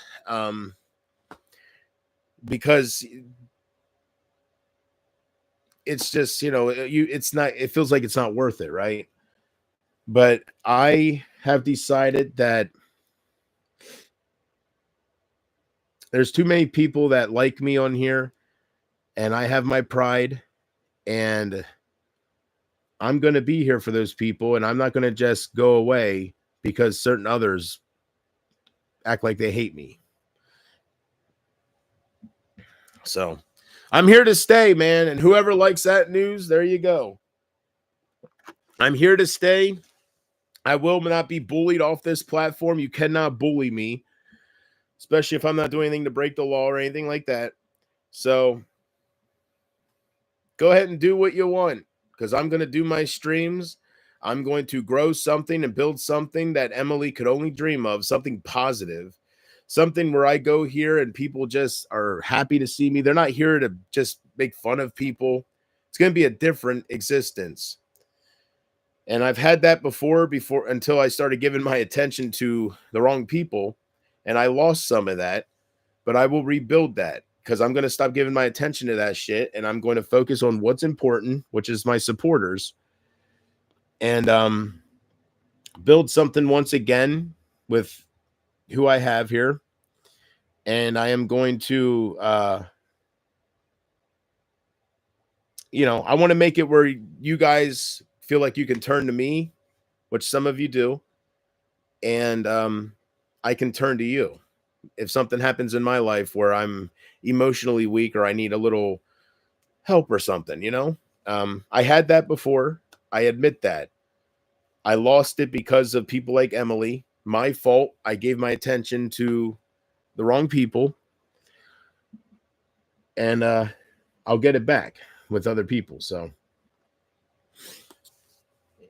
because it's just, it feels like it's not worth it, right? But I have decided that there's too many people that like me on here, and I have my pride, and I'm going to be here for those people, and I'm not going to just go away because certain others act like they hate me. So I'm here to stay, man, and whoever likes that news, there you go. I'm here to stay. I will not be bullied off this platform. You cannot bully me, especially if I'm not doing anything to break the law or anything like that. So go ahead and do what you want, because I'm going to do my streams. I'm going to grow something and build something that Emily could only dream of, something positive, something where I go here and people just are happy to see me. They're not here to just make fun of people. It's going to be a different existence. And I've had that before until I started giving my attention to the wrong people, and I lost some of that, but I will rebuild that, because I'm going to stop giving my attention to that shit, and I'm going to focus on what's important, which is my supporters, and build something once again with who I have here. And I am going to, I want to make it where you guys feel like you can turn to me, which some of you do, and I can turn to you if something happens in my life where I'm emotionally weak or I need a little help or something. I had that before. I admit that. I lost it because of people like Emily. My fault. I gave my attention to the wrong people, and I'll get it back with other people. So,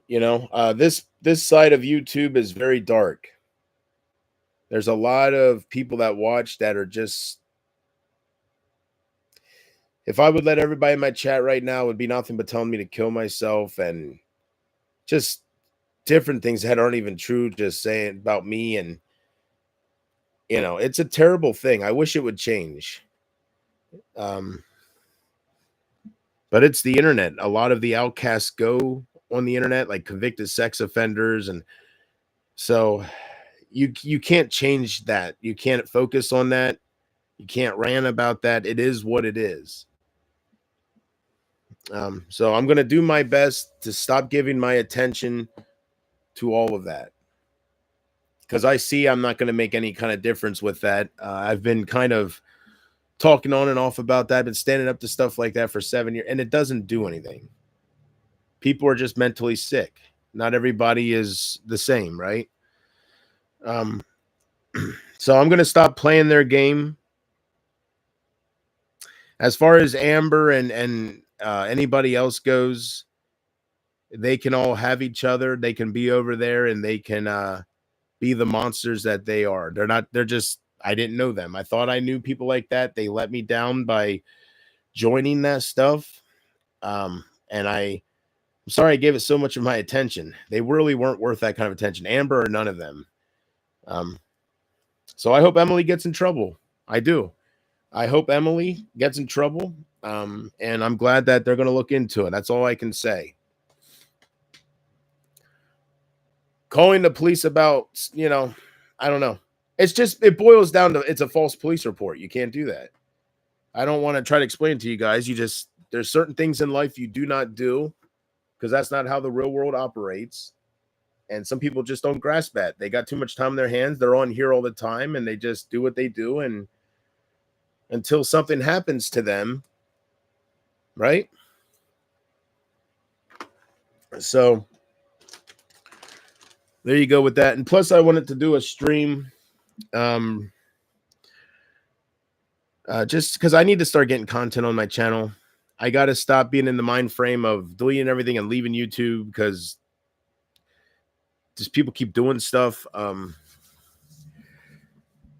this side of YouTube is very dark. There's a lot of people that watch that are just, if I would let everybody in my chat right now, it would be nothing but telling me to kill myself and just different things that aren't even true, just saying about me. And, it's a terrible thing. I wish it would change. But it's the internet. A lot of the outcasts go on the internet, like convicted sex offenders. And so you can't change that. You can't focus on that. You can't rant about that. It is what it is. So I'm going to do my best to stop giving my attention to all of that, because I see I'm not going to make any kind of difference with that. I've been kind of talking on and off about that, been standing up to stuff like that for 7 years, and it doesn't do anything. People are just mentally sick. Not everybody is the same, right? So I'm going to stop playing their game. As far as Amber and anybody else goes, they can all have each other. They can be over there and they can be the monsters that they are. They're just, I didn't know them. I thought I knew people like that. They let me down by joining that stuff. And I'm sorry I gave it so much of my attention. They really weren't worth that kind of attention. Amber or none of them. So I hope Emily gets in trouble. I do. I hope Emily gets in trouble. And I'm glad that they're going to look into it. That's all I can say. Calling the police about, I don't know. It's just, it boils down to, it's a false police report. You can't do that. I don't want to try to explain to you guys. There's certain things in life you do not do because that's not how the real world operates. And some people just don't grasp that. They got too much time in their hands. They're on here all the time and they just do what they do. And until something happens to them, right? So there you go with that. And plus I wanted to do a stream just because I need to start getting content on my channel. I got to stop being in the mind frame of deleting everything and leaving YouTube because just people keep doing stuff.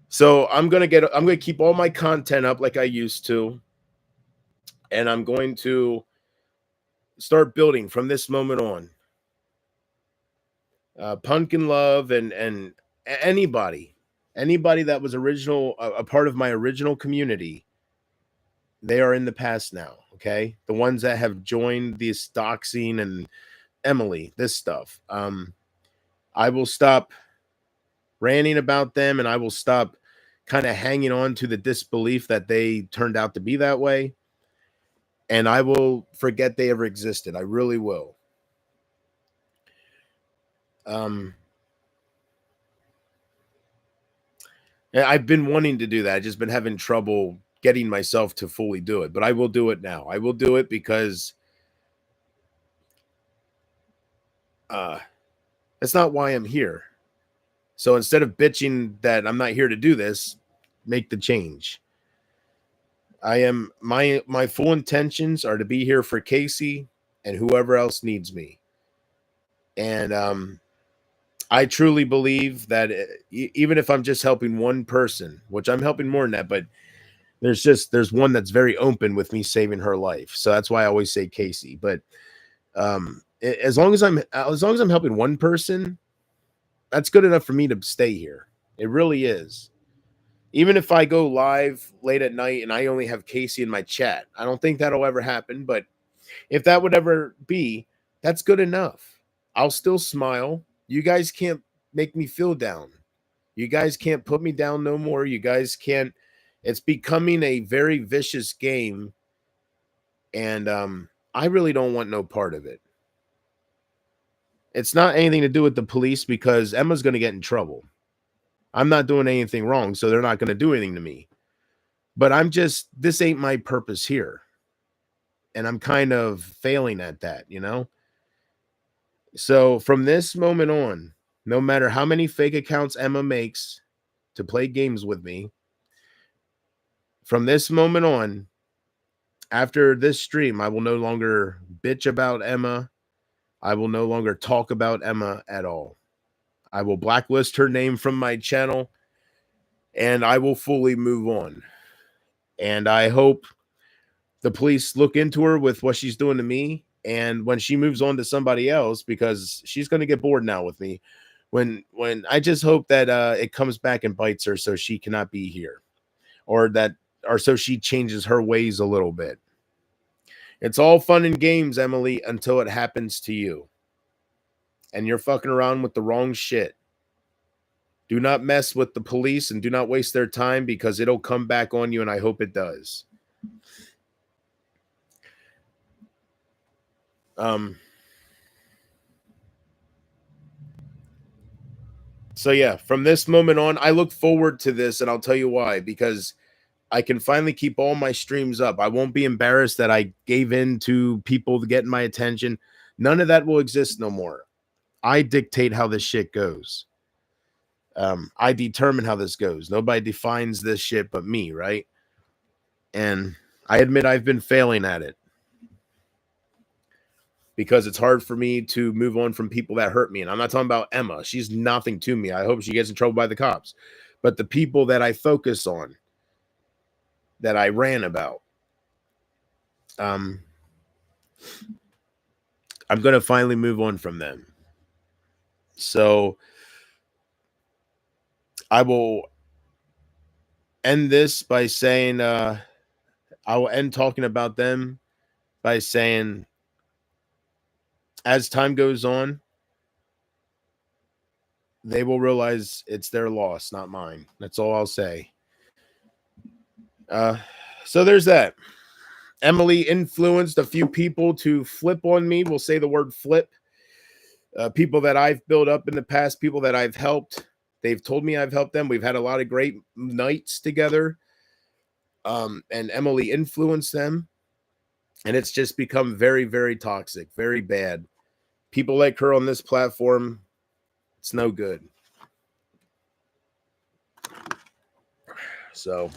So I'm going to keep all my content up like I used to. And I'm going to start building from this moment on. Pumpkin Love and anybody that was a part of my original community, they are in the past now. Okay. The ones that have joined this doxing and Emily, this stuff. I will stop ranting about them and I will stop kind of hanging on to the disbelief that they turned out to be that way. And I will forget they ever existed. I really will. I've been wanting to do that. I've just been having trouble getting myself to fully do it, but I will do it now. I will do it because that's not why I'm here. So instead of bitching that I'm not here to do this, make the change. I am my full intentions are to be here for Casey and whoever else needs me. And I truly believe that even if I'm just helping one person, which I'm helping more than that, but there's one that's very open with me saving her life. So that's why I always say Casey. But as long as I'm helping one person, that's good enough for me to stay here. It really is. Even if I go live late at night and I only have Casey in my chat, I don't think that'll ever happen. But if that would ever be, that's good enough. I'll still smile. You guys can't make me feel down. You guys can't put me down no more. You guys can't. It's becoming a very vicious game. And I really don't want no part of it. It's not anything to do with the police because Emma's going to get in trouble. I'm not doing anything wrong, so they're not going to do anything to me. But this ain't my purpose here. And I'm kind of failing at that, So from this moment on, no matter how many fake accounts Emma makes to play games with me, from this moment on, after this stream, I will no longer bitch about Emma. I will no longer talk about Emma at all. I will blacklist her name from my channel and I will fully move on. And I hope the police look into her with what she's doing to me. And when she moves on to somebody else, because she's going to get bored now with me, when I just hope that it comes back and bites her so she cannot be here or so she changes her ways a little bit. It's all fun and games, Emily, until it happens to you. And you're fucking around with the wrong shit. Do not mess with the police and do not waste their time because it'll come back on you, and I hope it does. So yeah, from this moment on, I look forward to this, and I'll tell you why, because I can finally keep all my streams up. I won't be embarrassed that I gave in to people to get my attention. None of that will exist no more. I dictate how this shit goes. I determine how this goes. Nobody defines this shit but me, right? And I admit I've been failing at it. because it's hard for me to move on from people that hurt me. And I'm not talking about Emma. She's nothing to me. I hope she gets in trouble by the cops. But the people that I focus on, that I ran about, I'm going to finally move on from them. So I will end this by saying, I will end talking about them by saying, as time goes on, they will realize it's their loss, not mine. That's all I'll say. So there's that. Emily influenced a few people to flip on me. We'll say the word flip. People that I've built up in the past, people that I've helped. They've told me I've helped them. We've had a lot of great nights together. And Emily influenced them. And it's just become very, very toxic, very bad. People like her on this platform, it's no good. So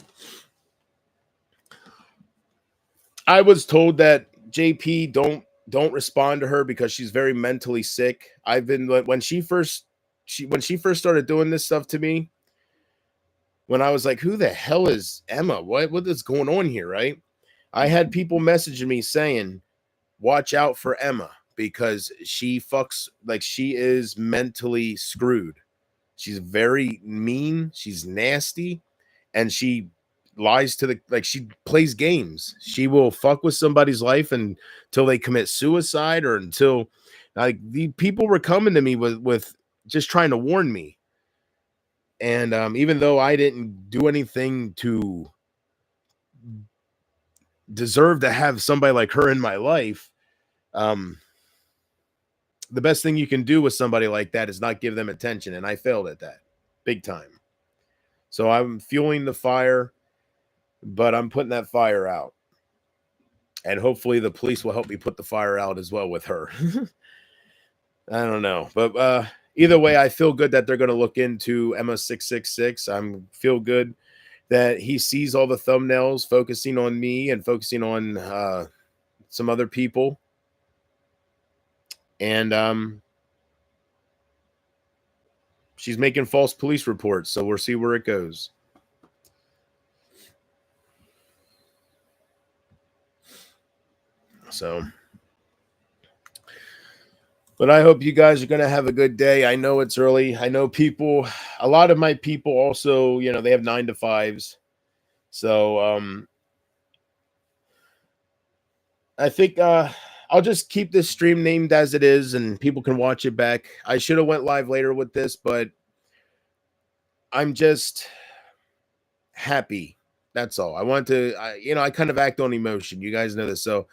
I was told that JP don't respond to her because she's very mentally sick. I've been, when she first started doing this stuff to me, when I was like, who the hell is Emma? What is going on here, right? I had people messaging me saying, watch out for Emma because she fucks, like, she is mentally screwed. She's very mean, she's nasty, and she lies to the, like, she plays games. She will fuck with somebody's life until they commit suicide, or until, like, the people were coming to me with just trying to warn me. And even though I didn't do anything to deserve to have somebody like her in my life, the best thing you can do with somebody like that is not give them attention. And I failed at that big time. So I'm fueling the fire, but I'm putting that fire out. And hopefully the police will help me put the fire out as well with her. I don't know. But either way, I feel good that they're going to look into Emma 666. I feel good that he sees all the thumbnails focusing on me and focusing on some other people. And she's making false police reports, so we'll see where it goes. So, but I hope you guys are going to have a good day. I know it's early. I know people, a lot of my people also, you know, they have 9 to 5s. So, I think I'll just keep this stream named as it is, and people can watch it back. I should have went live later with this, but I'm just happy. That's all. I want to, I kind of act on emotion. You guys know this. So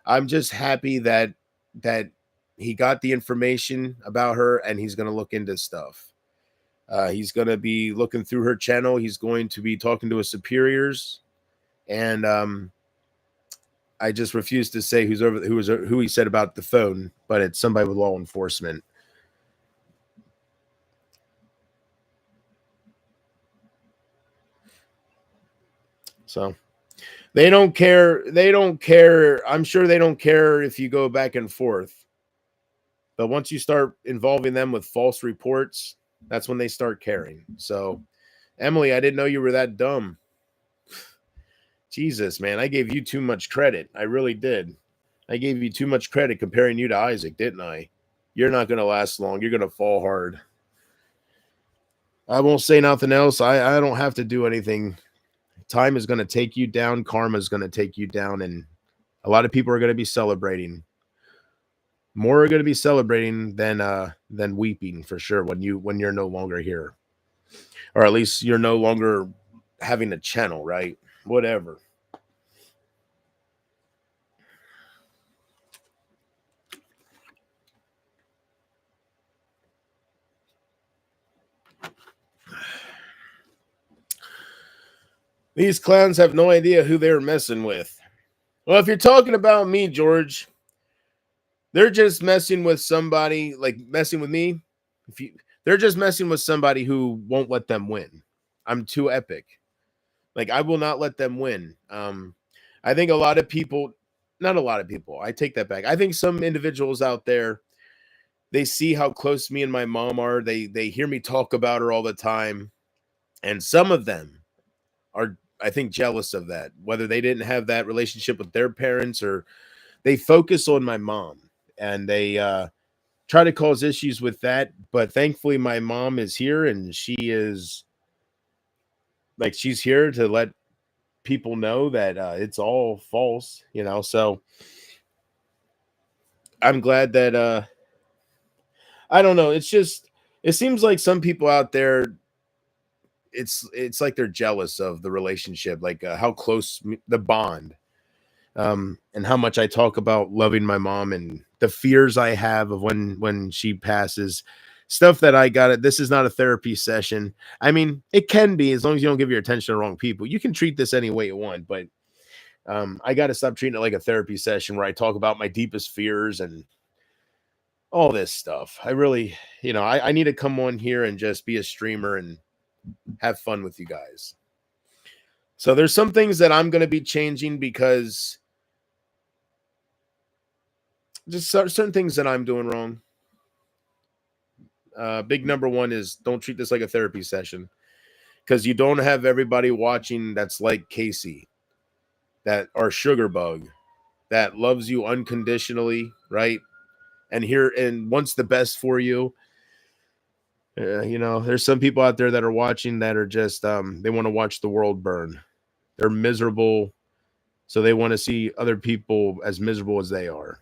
I'm just happy that he got the information about her, and he's going to look into stuff. He's going to be looking through her channel. He's going to be talking to his superiors, and I just refuse to say who he said about the phone, but it's somebody with law enforcement. So they don't care. They don't care. I'm sure they don't care if you go back and forth. But once you start involving them with false reports, that's when they start caring. So, Emily, I didn't know you were that dumb. Jesus, man, I gave you too much credit. I really did. I gave you too much credit comparing you to Isaac, didn't I? You're not going to last long. You're going to fall hard. I won't say nothing else. I don't have to do anything. Time is going to take you down. Karma is going to take you down. And a lot of people are going to be celebrating. More are going to be celebrating than weeping, for sure, when you're no longer here. Or at least you're no longer having a channel, right? Whatever. These clowns have no idea who they're messing with. Well, if you're talking about me, George, they're just messing with somebody, like messing with me. They're just messing with somebody who won't let them win. I'm too epic. Like, I will not let them win. I think a lot of people, not a lot of people. I take that back. I think some individuals out there, they see how close me and my mom are. They hear me talk about her all the time, and some of them are, I think, jealous of that. Whether they didn't have that relationship with their parents, or they focus on my mom and they try to cause issues with that. But thankfully, my mom is here, and she is like, she's here to let people know that it's all false, you know. So I'm glad that I don't know. It's just, it seems like some people out there, it's like they're jealous of the relationship, like how close the bond, and how much I talk about loving my mom and the fears I have of when she passes. Stuff that I got it. This is not a therapy session. I mean, it can be, as long as you don't give your attention to the wrong people. You can treat this any way you want, but I got to stop treating it like a therapy session where I talk about my deepest fears and all this stuff. I really, I need to come on here and just be a streamer and have fun with you guys. So there's some things that I'm going to be changing because just certain things that I'm doing wrong. Big number one is don't treat this like a therapy session, because you don't have everybody watching that's like Casey, that are sugar bug, that loves you unconditionally, right? And here and wants the best for you. There's some people out there that are watching that are just they want to watch the world burn. They're miserable, so they want to see other people as miserable as they are.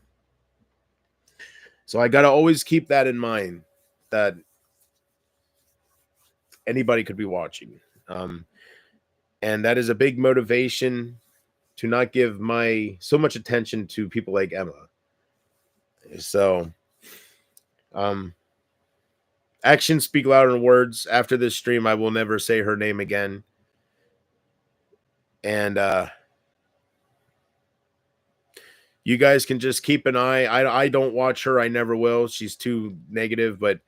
So I got to always keep that in mind, that anybody could be watching. And that is a big motivation to not give my so much attention to people like Emma. So actions speak louder than words. After this stream, I will never say her name again. And you guys can just keep an eye. I don't watch her. I never will. She's too negative. But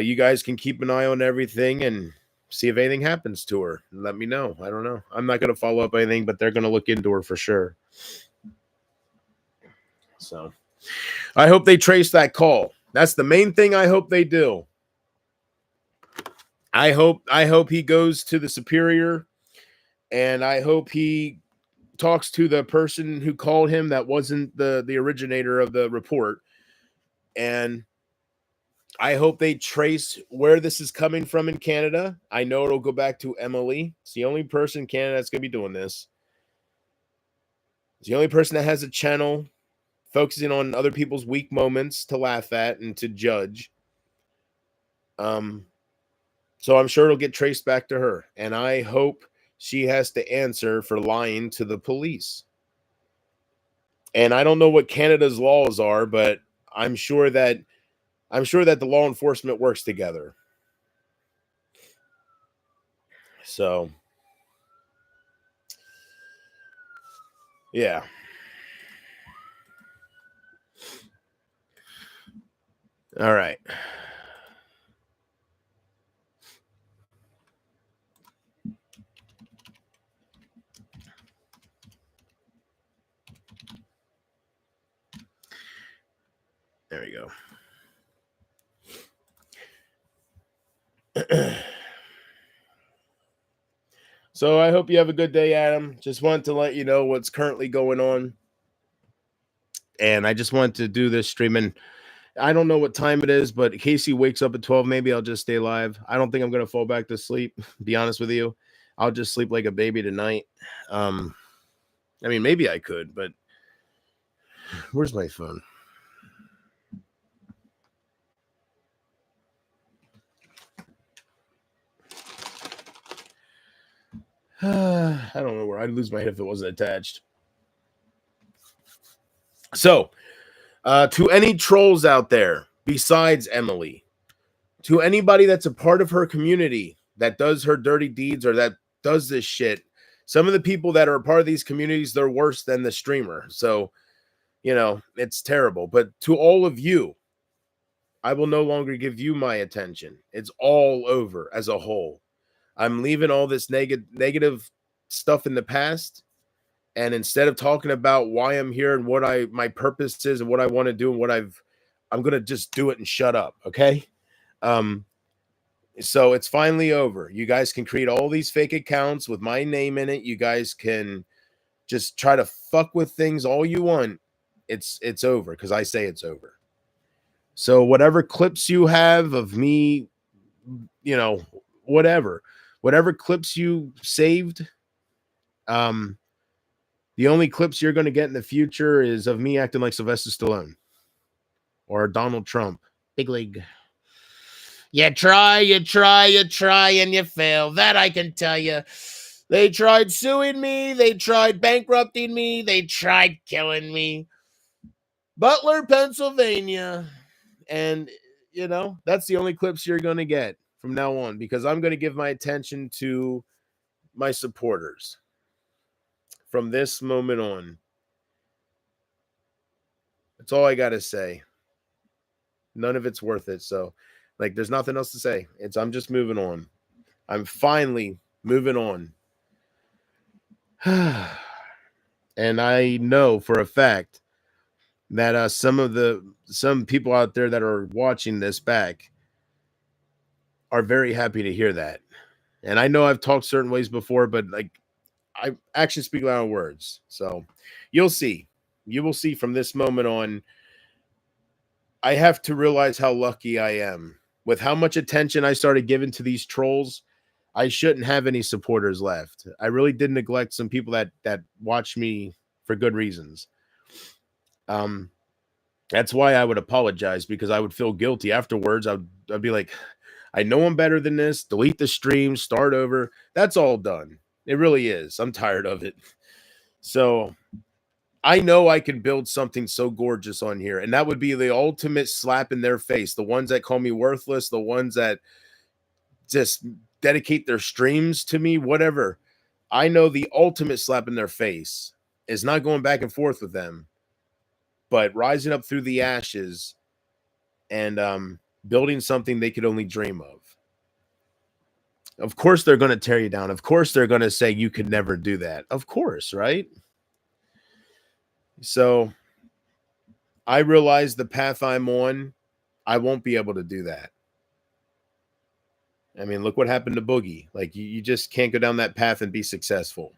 you guys can keep an eye on everything and see if anything happens to her. Let me know. I don't know. I'm not going to follow up anything, but they're going to look into her for sure. So I hope they trace that call. That's the main thing I hope they do. I hope he goes to the superior, and I hope he talks to the person who called him that wasn't the originator of the report. And I hope they trace where this is coming from in Canada. I know it'll go back to Emily. It's the only person in Canada that's going to be doing this. It's the only person that has a channel focusing on other people's weak moments to laugh at and to judge. So I'm sure it'll get traced back to her. And I hope she has to answer for lying to the police. And I don't know what Canada's laws are, but I'm sure that the law enforcement works together. So, yeah. All right. There we go. So I hope you have a good day, Adam. Just wanted to let you know what's currently going on. And I just wanted to do this stream. And I don't know what time it is, but in case he wakes up at 12, maybe I'll just stay live. I don't think I'm going to fall back to sleep, be honest with you. I'll just sleep like a baby tonight. I mean, maybe I could, but where's my phone? I don't know where. I'd lose my head if it wasn't attached. So, to any trolls out there besides Emily, to anybody that's a part of her community that does her dirty deeds or that does this shit, some of the people that are a part of these communities, they're worse than the streamer. So, it's terrible. But to all of you, I will no longer give you my attention. It's all over as a whole. I'm leaving all this negative stuff in the past, And instead of talking about why I'm here and what my purpose is and what I want to do and I'm gonna just do it and shut up. Okay. Um, so it's finally over. You guys can create all these fake accounts with my name in it. You guys can just try to fuck with things all you want. It's over because I say it's over. So whatever clips you have of me, you know, whatever clips you saved, um, the only clips you're going to get in the future is of me acting like Sylvester Stallone or Donald Trump. Big league. You try, and you fail. That I can tell you. They tried suing me. They tried bankrupting me. They tried killing me. Butler, Pennsylvania. And, that's the only clips you're going to get from now on because I'm going to give my attention to my supporters from this moment on. That's all I got to say. None of it's worth it. So, there's nothing else to say. I'm just moving on. I'm finally moving on. And I know for a fact that some people out there that are watching this back are very happy to hear that. And I know I've talked certain ways before, but I actually speak loud words. So you'll see. You will see from this moment on. I have to realize how lucky I am. With how much attention I started giving to these trolls, I shouldn't have any supporters left. I really did neglect some people that watch me for good reasons. That's why I would apologize because I would feel guilty afterwards. I'd be like, I know I'm better than this. Delete the stream, start over. That's all done. It really is. I'm tired of it. So I know I can build something so gorgeous on here, and that would be the ultimate slap in their face. The ones that call me worthless, the ones that just dedicate their streams to me, whatever. I know the ultimate slap in their face is not going back and forth with them, but rising up through the ashes and building something they could only dream of. Of course, they're going to tear you down. Of course, they're going to say you could never do that. Of course, right? So I realize the path I'm on, I won't be able to do that. I mean, look what happened to Boogie. You just can't go down that path and be successful.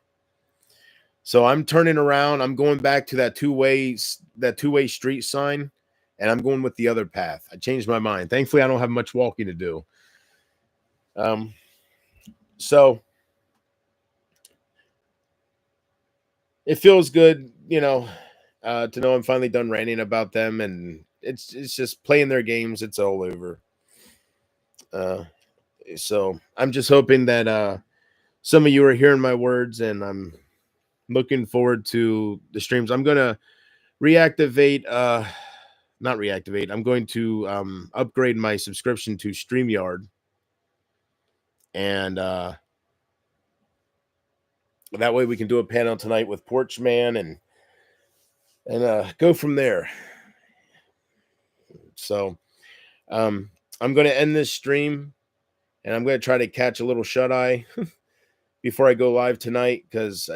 So I'm turning around. I'm going back to that two-way street sign, and I'm going with the other path. I changed my mind. Thankfully, I don't have much walking to do. So it feels good, to know I'm finally done ranting about them, and it's just playing their games. It's all over. So I'm just hoping that some of you are hearing my words, and I'm looking forward to the streams. I'm gonna reactivate, not reactivate. I'm going to upgrade my subscription to StreamYard, and that way we can do a panel tonight with Porchman and go from there. So I'm going to end this stream, and I'm going to try to catch a little shut eye before I go live tonight, because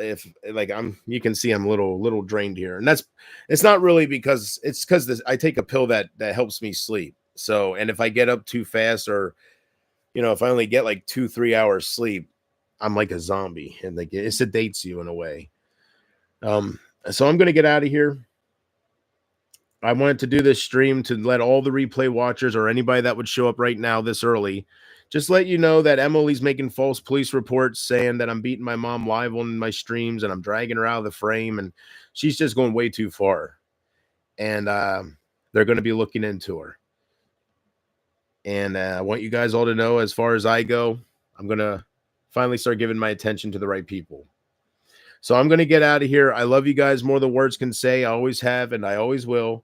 you can see I'm a little drained here, and it's not really because I take a pill that helps me sleep. So, and if I get up too fast, or if I only get 2-3 hours sleep, I'm like a zombie, and it sedates you in a way. So I'm going to get out of here. I wanted to do this stream to let all the replay watchers or anybody that would show up right now this early, just let you know that Emily's making false police reports saying that I'm beating my mom live on my streams and I'm dragging her out of the frame, and she's just going way too far. And they're going to be looking into her. And I want you guys all to know, as far as I go, I'm going to finally start giving my attention to the right people. So I'm going to get out of here. I love you guys more than words can say. I always have, and I always will.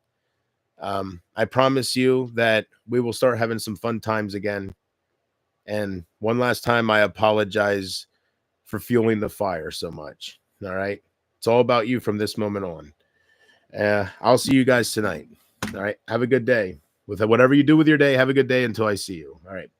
I promise you that we will start having some fun times again. And one last time, I apologize for fueling the fire so much. All right. It's all about you from this moment on. I'll see you guys tonight. All right. Have a good day. With whatever you do with your day, have a good day until I see you. All right.